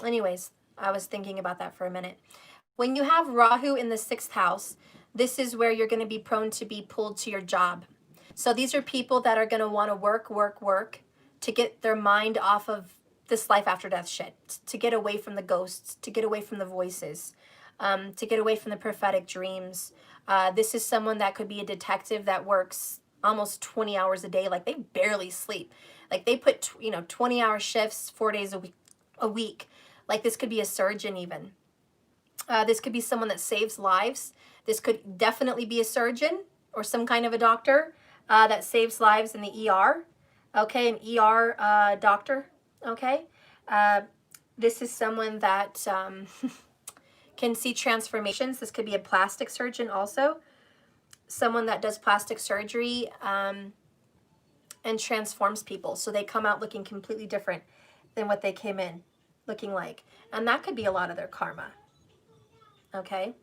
anyways, I was thinking about that for a minute. When you have Rahu in the 6th house, this is where you're going to be prone to be pulled to your job. So these are people that are going to want to work to get their mind off of this life after death shit, to get away from the ghosts, to get away from the voices, to get away from the prophetic dreams. This is someone that could be a detective that works almost 20 hours a day. Like they barely sleep. Like they put, 20-hour shifts, 4 days a week. Like this could be a surgeon even. This could be someone that saves lives. This could definitely be a surgeon or some kind of a doctor that saves lives in the ER. Okay, an ER doctor. Okay. This is someone that can see transformations. This could be a plastic surgeon also. Someone that does plastic surgery and transforms people. So they come out looking completely different than what they came in looking like. And that could be a lot of their karma. Okay.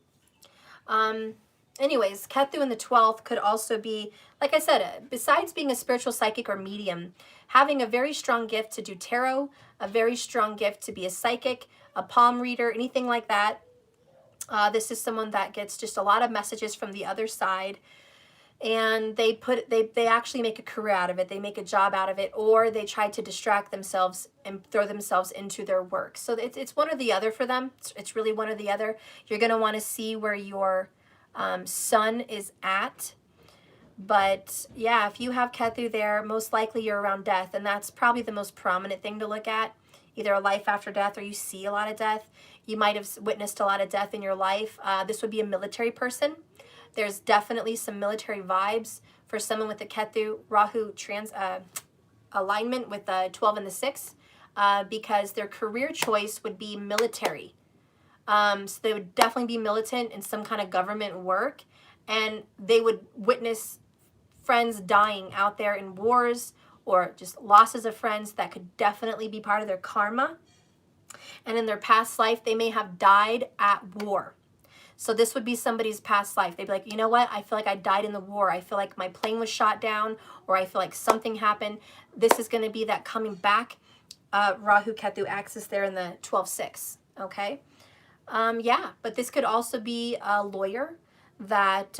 Anyways, Ketu in the 12th could also be, like I said, besides being a spiritual psychic or medium, having a very strong gift to do tarot, a very strong gift to be a psychic, a palm reader, anything like that. This is someone that gets just a lot of messages from the other side, and they actually make a career out of it. They make a job out of it, or they try to distract themselves and throw themselves into their work. So it's one or the other for them. It's really one or the other. You're going to want to see where your sun is at. But yeah, if you have Ketu there, most likely you're around death, and that's probably the most prominent thing to look at. Either a life after death, or you see a lot of death. You might have witnessed a lot of death in your life. This would be a military person. There's definitely some military vibes for someone with the Ketu Rahu alignment with the 12 and the 6, because their career choice would be military. So they would definitely be militant in some kind of government work, and they would witness friends dying out there in wars or just losses of friends. That could definitely be part of their karma. And in their past life, they may have died at war. So this would be somebody's past life. They'd be like, you know what? I feel like I died in the war. I feel like my plane was shot down, or I feel like something happened. This is going to be that coming back Rahu Ketu axis there in the 12-6. Okay. Yeah, but this could also be a lawyer that,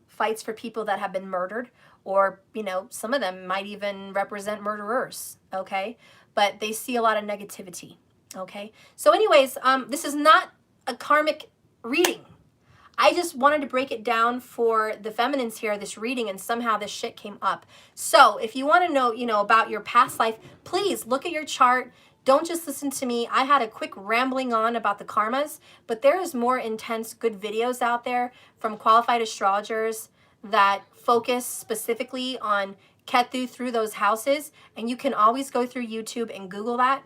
fights for people that have been murdered, or, some of them might even represent murderers. Okay. But they see a lot of negativity. Okay. So anyways, this is not a karmic reading. I just wanted to break it down for the feminines here, this reading, and somehow this shit came up. So if you want to know, about your past life, please look at your chart. Don't just listen to me. I had a quick rambling on about the karmas, but there is more intense, good videos out there from qualified astrologers that focus specifically on Ketu through those houses. And you can always go through YouTube and Google that.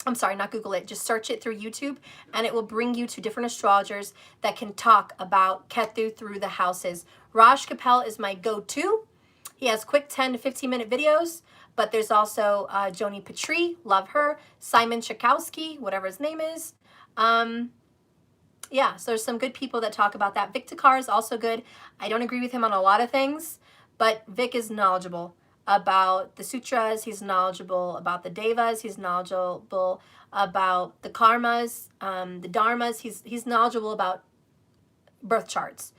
I'm sorry, not Google it, just search it through YouTube, and it will bring you to different astrologers that can talk about Ketu through the houses. Raj Kapel is my go-to. He has quick 10 to 15 minute videos, but there's also Joni Petrie, love her, Simon Chakowski, whatever his name is. Yeah, so there's some good people that talk about that. Vic Takar is also good. I don't agree with him on a lot of things, but Vic is knowledgeable about the sutras. He's knowledgeable about the devas. He's knowledgeable about the karmas, the dharmas. He's knowledgeable about birth charts.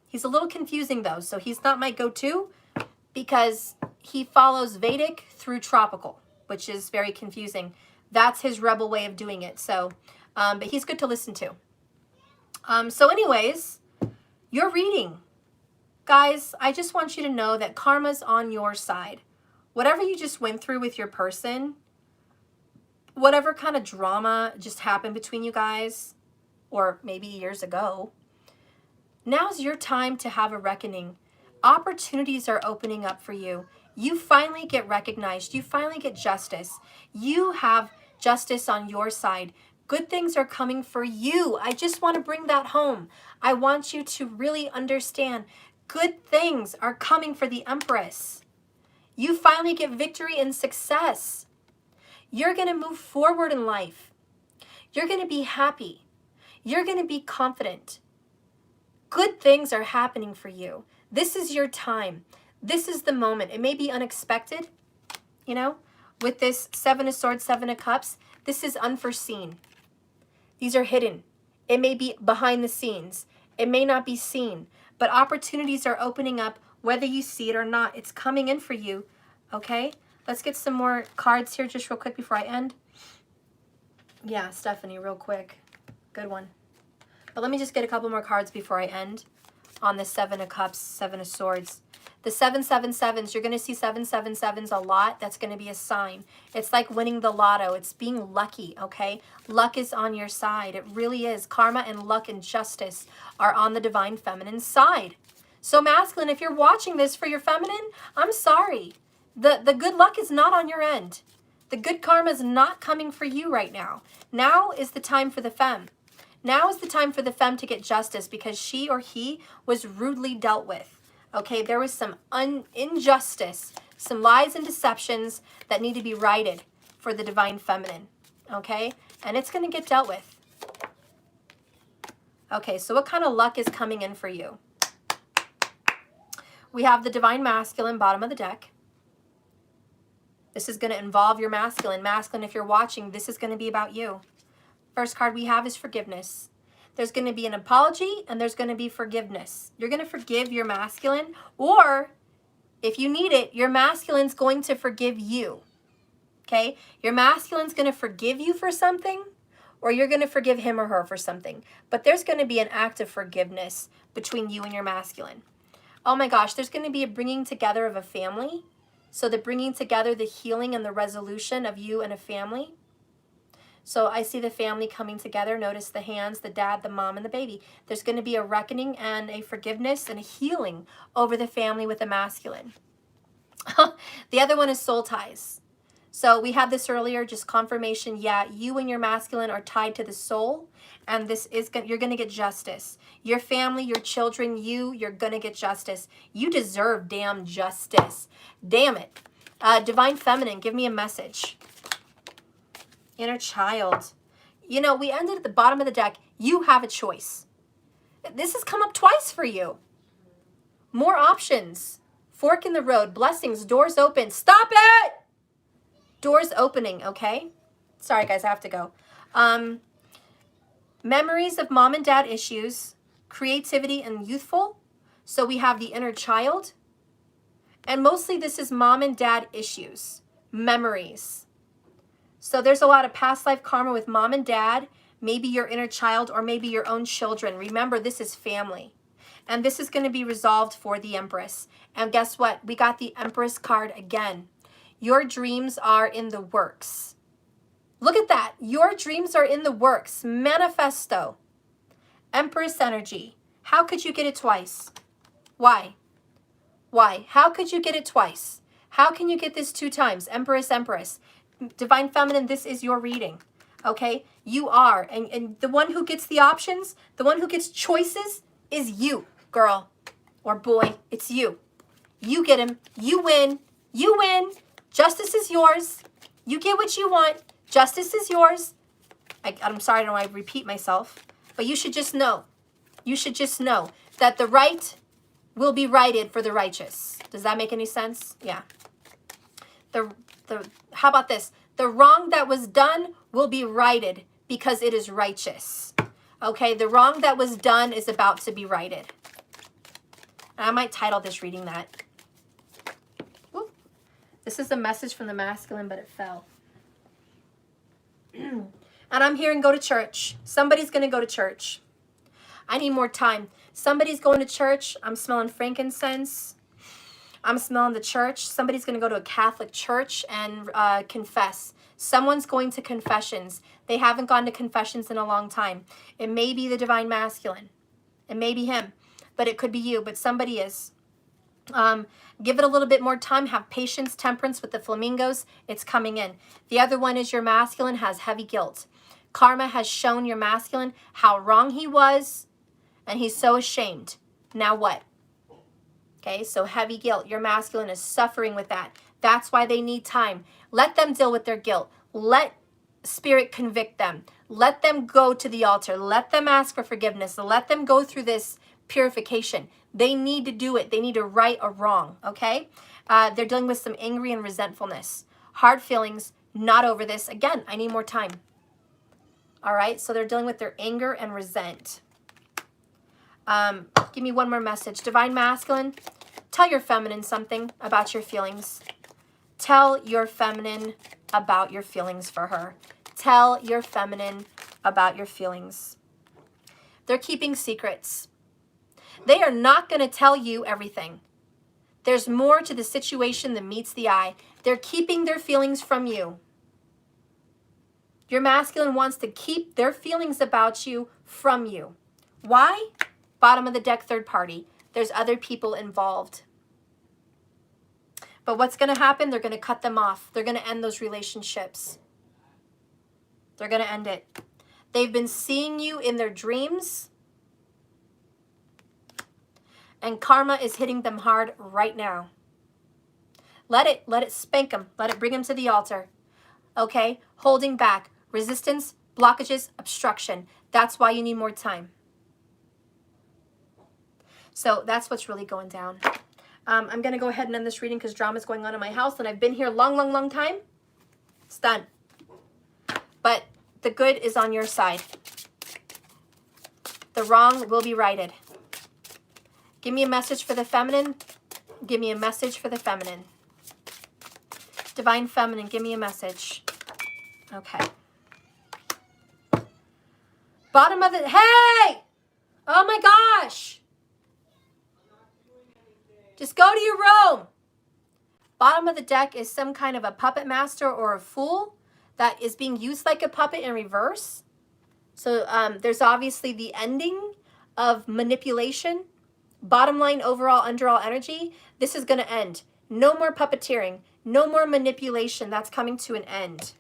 He's a little confusing though, so he's not my go-to because he follows Vedic through tropical, which is very confusing. That's his rebel way of doing it. So, but he's good to listen to. So anyways, your reading. Guys, I just want you to know that karma's on your side. Whatever you just went through with your person, whatever kind of drama just happened between you guys, or maybe years ago, now's your time to have a reckoning. Opportunities are opening up for you. You finally get recognized. You finally get justice. You have justice on your side. Good things are coming for you. I just want to bring that home. I want you to really understand good things are coming for the Empress. You finally get victory and success. You're going to move forward in life. You're going to be happy. You're going to be confident. Good things are happening for you. This is your time. This is the moment. It may be unexpected, with this 7 of Swords, 7 of Cups. This is unforeseen. These are hidden. It may be behind the scenes. It may not be seen, but opportunities are opening up whether you see it or not. It's coming in for you, okay? Let's get some more cards here just real quick before I end. Yeah, Stephanie, real quick. Good one. But let me just get a couple more cards before I end on the 7 of Cups, 7 of Swords. The 777s, you're going to see 777s a lot. That's going to be a sign. It's like winning the lotto. It's being lucky, okay? Luck is on your side. It really is. Karma and luck and justice are on the divine feminine side. So masculine, if you're watching this for your feminine, I'm sorry. The good luck is not on your end. The good karma is not coming for you right now. Now is the time for the femme. Now is the time for the femme to get justice because she or he was rudely dealt with. Okay, there was some injustice, some lies and deceptions that need to be righted for the divine feminine. Okay, and it's going to get dealt with. Okay, so what kind of luck is coming in for you? We have the divine masculine, bottom of the deck. This is going to involve your masculine. Masculine, if you're watching, this is going to be about you. First card we have is forgiveness. There's going to be an apology and there's going to be forgiveness. You're going to forgive your masculine, or if you need it, your masculine's going to forgive you. Okay? Your masculine's going to forgive you for something, or you're going to forgive him or her for something. But there's going to be an act of forgiveness between you and your masculine. Oh my gosh, there's going to be a bringing together of a family. So the bringing together, the healing and the resolution of you and a family. So I see the family coming together. Notice the hands, the dad, the mom, and the baby. There's going to be a reckoning and a forgiveness and a healing over the family with the masculine. The other one is soul ties. So we had this earlier, just confirmation. Yeah, you and your masculine are tied to the soul, and this is you're going to get justice. Your family, your children, you're going to get justice. You deserve damn justice. Damn it. Divine feminine, give me a message. Inner child. You know, we ended at the bottom of the deck. You have a choice. This has come up twice for you. More options. Fork in the road. Blessings. Doors open. Stop it! Doors opening, okay? Sorry, guys, I have to go. Memories of mom and dad issues. Creativity and youthful. So we have the inner child. And mostly this is mom and dad issues. Memories. So there's a lot of past life karma with mom and dad, maybe your inner child, or maybe your own children. Remember, this is family. And this is going to be resolved for the Empress. And guess what? We got the Empress card again. Your dreams are in the works. Look at that. Your dreams are in the works. Manifesto. Empress energy. How could you get it twice? Why? Why? How could you get it twice? How can you get this 2 times? Empress, Empress. Divine feminine, this is your reading. Okay? You are. And the one who gets the options, the one who gets choices is you, girl or boy. It's you. You get him. You win. You win. Justice is yours. You get what you want. Justice is yours. I'm sorry, I don't know why I repeat myself. But you should just know. You should just know that the right will be righted for the righteous. Does that make any sense? Yeah. How about this? The wrong that was done will be righted because it is righteous. Okay, the wrong that was done is about to be righted. I might title this reading that. Whoop. This is a message from the masculine, but it fell. And I'm hearing go to church. Somebody's going to go to church. I need more time. Somebody's going to church. I'm smelling frankincense. I'm smelling the church. Somebody's going to go to a Catholic church and confess. Someone's going to confessions. They haven't gone to confessions in a long time. It may be the divine masculine. It may be him. But it could be you. But somebody is. Give it a little bit more time. Have patience, temperance with the flamingos. It's coming in. The other one is your masculine has heavy guilt. Karma has shown your masculine how wrong he was. And he's so ashamed. Now what? Okay, so heavy guilt. Your masculine is suffering with that. That's why they need time. Let them deal with their guilt. Let spirit convict them. Let them go to the altar. Let them ask for forgiveness. Let them go through this purification. They need to do it. They need to right a wrong, okay? They're dealing with some angry and resentfulness. Hard feelings, not over this. Again, I need more time. All right, so they're dealing with their anger and resent. Give me one more message. Divine masculine, tell your feminine something about your feelings. Tell your feminine about your feelings for her. Tell your feminine about your feelings. They're keeping secrets. They are not going to tell you everything. There's more to the situation than meets the eye. They're keeping their feelings from you. Your masculine wants to keep their feelings about you from you. Why? Bottom of the deck, third party. There's other people involved. But what's going to happen? They're going to cut them off. They're going to end those relationships. They're going to end it. They've been seeing you in their dreams. And karma is hitting them hard right now. Let it spank them. Let it bring them to the altar. Okay? Holding back. Resistance, blockages, obstruction. That's why you need more time. So that's what's really going down. I'm going to go ahead and end this reading because drama is going on in my house. And I've been here a long time. It's done. But the good is on your side. The wrong will be righted. Give me a message for the feminine. Give me a message for the feminine. Divine feminine, give me a message. Okay. Bottom of the... Hey! Oh my gosh! Just go to your room. Bottom of the deck is some kind of a puppet master or a fool that is being used like a puppet in reverse. So there's obviously the ending of manipulation. Bottom line, overall, underall energy. This is going to end. No more puppeteering. No more manipulation. That's coming to an end.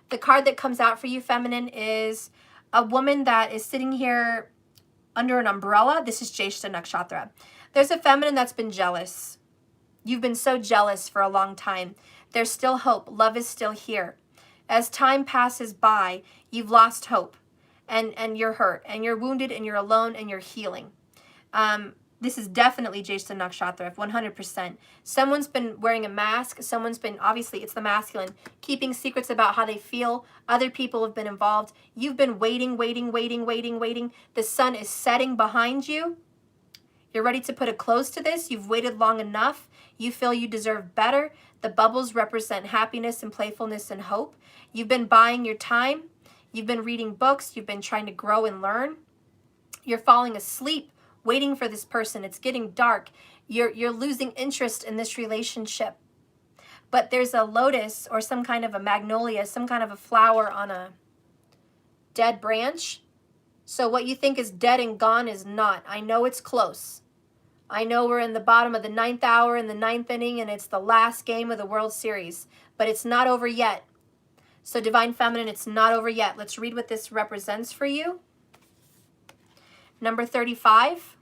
The card that comes out for you, feminine, is a woman that is sitting here under an umbrella. This is Jyeshta Nakshatra. There's a feminine that's been jealous. You've been so jealous for a long time. There's still hope. Love is still here. As time passes by, you've lost hope. And you're hurt. And you're wounded. And you're alone. And you're healing. This is definitely Jyeshta Nakshatra, 100%. Someone's been wearing a mask. Someone's been, obviously, it's the masculine, keeping secrets about how they feel. Other people have been involved. You've been waiting. The sun is setting behind you. You're ready to put a close to this. You've waited long enough. You feel you deserve better. The bubbles represent happiness and playfulness and hope. You've been buying your time. You've been reading books. You've been trying to grow and learn. You're falling asleep waiting for this person. It's getting dark. You're losing interest in this relationship. But there's a lotus or some kind of a magnolia, some kind of a flower on a dead branch. So what you think is dead and gone is not. I know it's close. I know we're in the bottom of the 9th hour in the 9th inning and it's the last game of the World Series. But it's not over yet. So Divine Feminine, it's not over yet. Let's read what this represents for you. Number 35.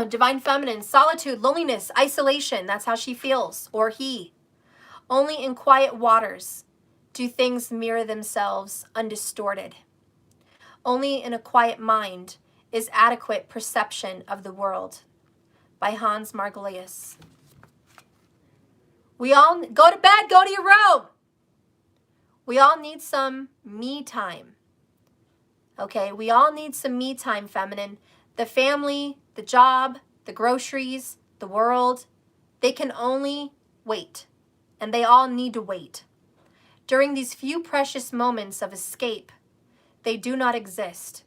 Divine Feminine, solitude, loneliness, isolation. That's how she feels, or he. Only in quiet waters do things mirror themselves undistorted. Only in a quiet mind is adequate perception of the world. By Hans Margolius. We all go to bed, go to your room. We all need some me time. Okay, we all need some me time, feminine. The family, the job, the groceries, the world, they can only wait. And they all need to wait. During these few precious moments of escape, they do not exist.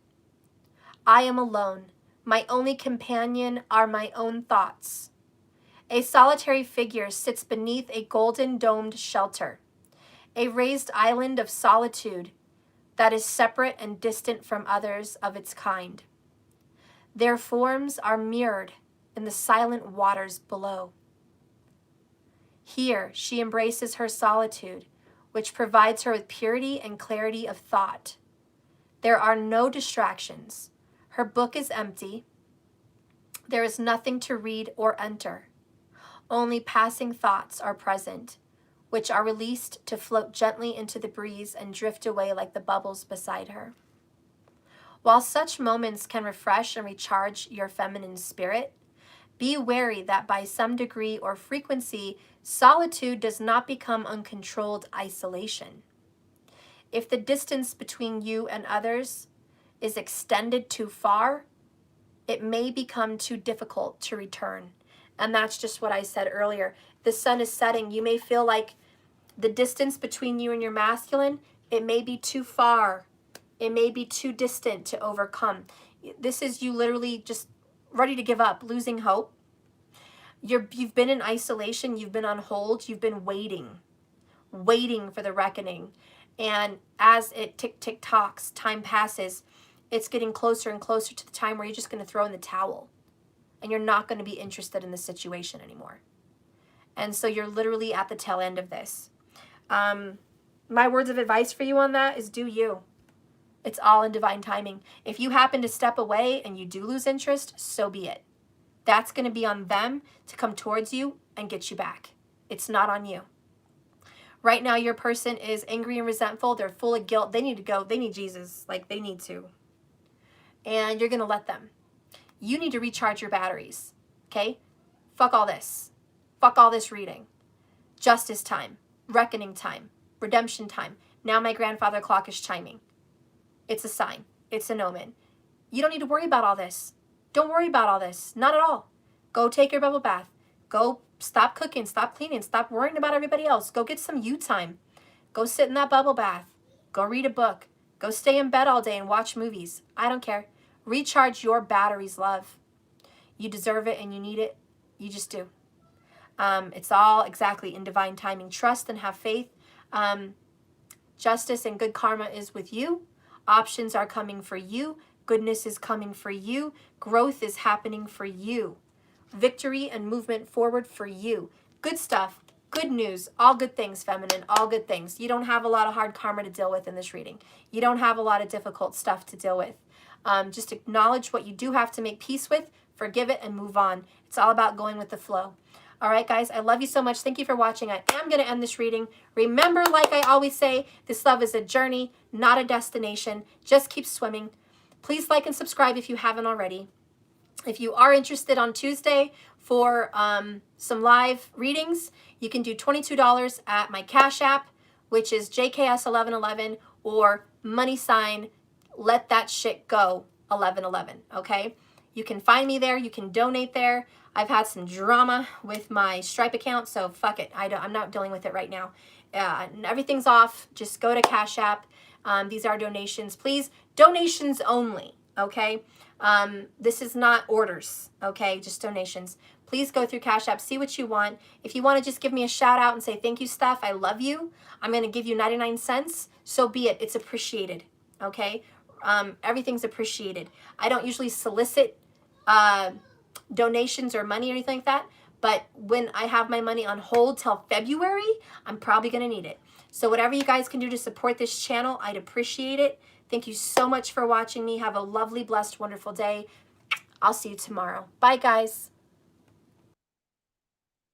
I am alone. My only companion are my own thoughts. A solitary figure sits beneath a golden domed shelter, a raised island of solitude that is separate and distant from others of its kind. Their forms are mirrored in the silent waters below. Here, she embraces her solitude, which provides her with purity and clarity of thought. There are no distractions. Her book is empty. There is nothing to read or enter. Only passing thoughts are present, which are released to float gently into the breeze and drift away like the bubbles beside her. While such moments can refresh and recharge your feminine spirit, be wary that by some degree or frequency, solitude does not become uncontrolled isolation. If the distance between you and others is extended too far, it may become too difficult to return. And that's just what I said earlier. The sun is setting. You may feel like the distance between you and your masculine, it may be too far It may be too distant to overcome. This is you literally just ready to give up, losing hope. You've been in isolation. You've been on hold. You've been waiting for the reckoning. And as it tick-tocks, time passes, it's getting closer and closer to the time where you're just going to throw in the towel. And you're not going to be interested in the situation anymore. And so you're literally at the tail end of this. My words of advice for you on that is do you. It's all in divine timing. If you happen to step away and you do lose interest, so be it. That's going to be on them to come towards you and get you back. It's not on you. Right now, your person is angry and resentful. They're full of guilt. They need to go. They need Jesus. Like, they need to. And you're going to let them. You need to recharge your batteries. Okay? Fuck all this. Fuck all this reading. Justice time. Reckoning time. Redemption time. Now my grandfather clock is chiming. It's a sign. It's an omen. You don't need to worry about all this. Don't worry about all this. Not at all. Go take your bubble bath. Go stop cooking. Stop cleaning. Stop worrying about everybody else. Go get some you time. Go sit in that bubble bath. Go read a book. Go stay in bed all day and watch movies. I don't care. Recharge your batteries, love. You deserve it and you need it. You just do. It's all exactly in divine timing. Trust and have faith. Justice and good karma is with you. Options are coming for you. Goodness is coming for you. Growth is happening for you. Victory and movement forward for you. Good stuff. Good news. All good things, feminine. All good things. You don't have a lot of hard karma to deal with in this reading. You don't have a lot of difficult stuff to deal with. Just acknowledge what you do have to make peace with. Forgive it and move on. It's all about going with the flow. All right, guys, I love you so much. Thank you for watching. I am going to end this reading. Remember, like I always say, this love is a journey, not a destination. Just keep swimming. Please like and subscribe if you haven't already. If you are interested on Tuesday for some live readings, you can do $22 at my Cash App, which is JKS1111, or money sign, let that shit go 1111, okay? You can find me there. You can donate there. I've had some drama with my Stripe account, so fuck it. I'm not dealing with it right now. Everything's off. Just go to Cash App. These are donations. Please, donations only, okay? This is not orders, okay? Just donations. Please go through Cash App. See what you want. If you want to just give me a shout out and say, thank you, Steph, I love you, I'm going to give you 99 cents. So be it. It's appreciated, okay? Everything's appreciated. I don't usually solicit donations or money or anything like that, but when I have my money on hold till February, I'm probably going to need it. So whatever you guys can do to support this channel, I'd appreciate it. Thank you so much for watching me. Have a lovely, blessed, wonderful day. I'll see you tomorrow. Bye, guys.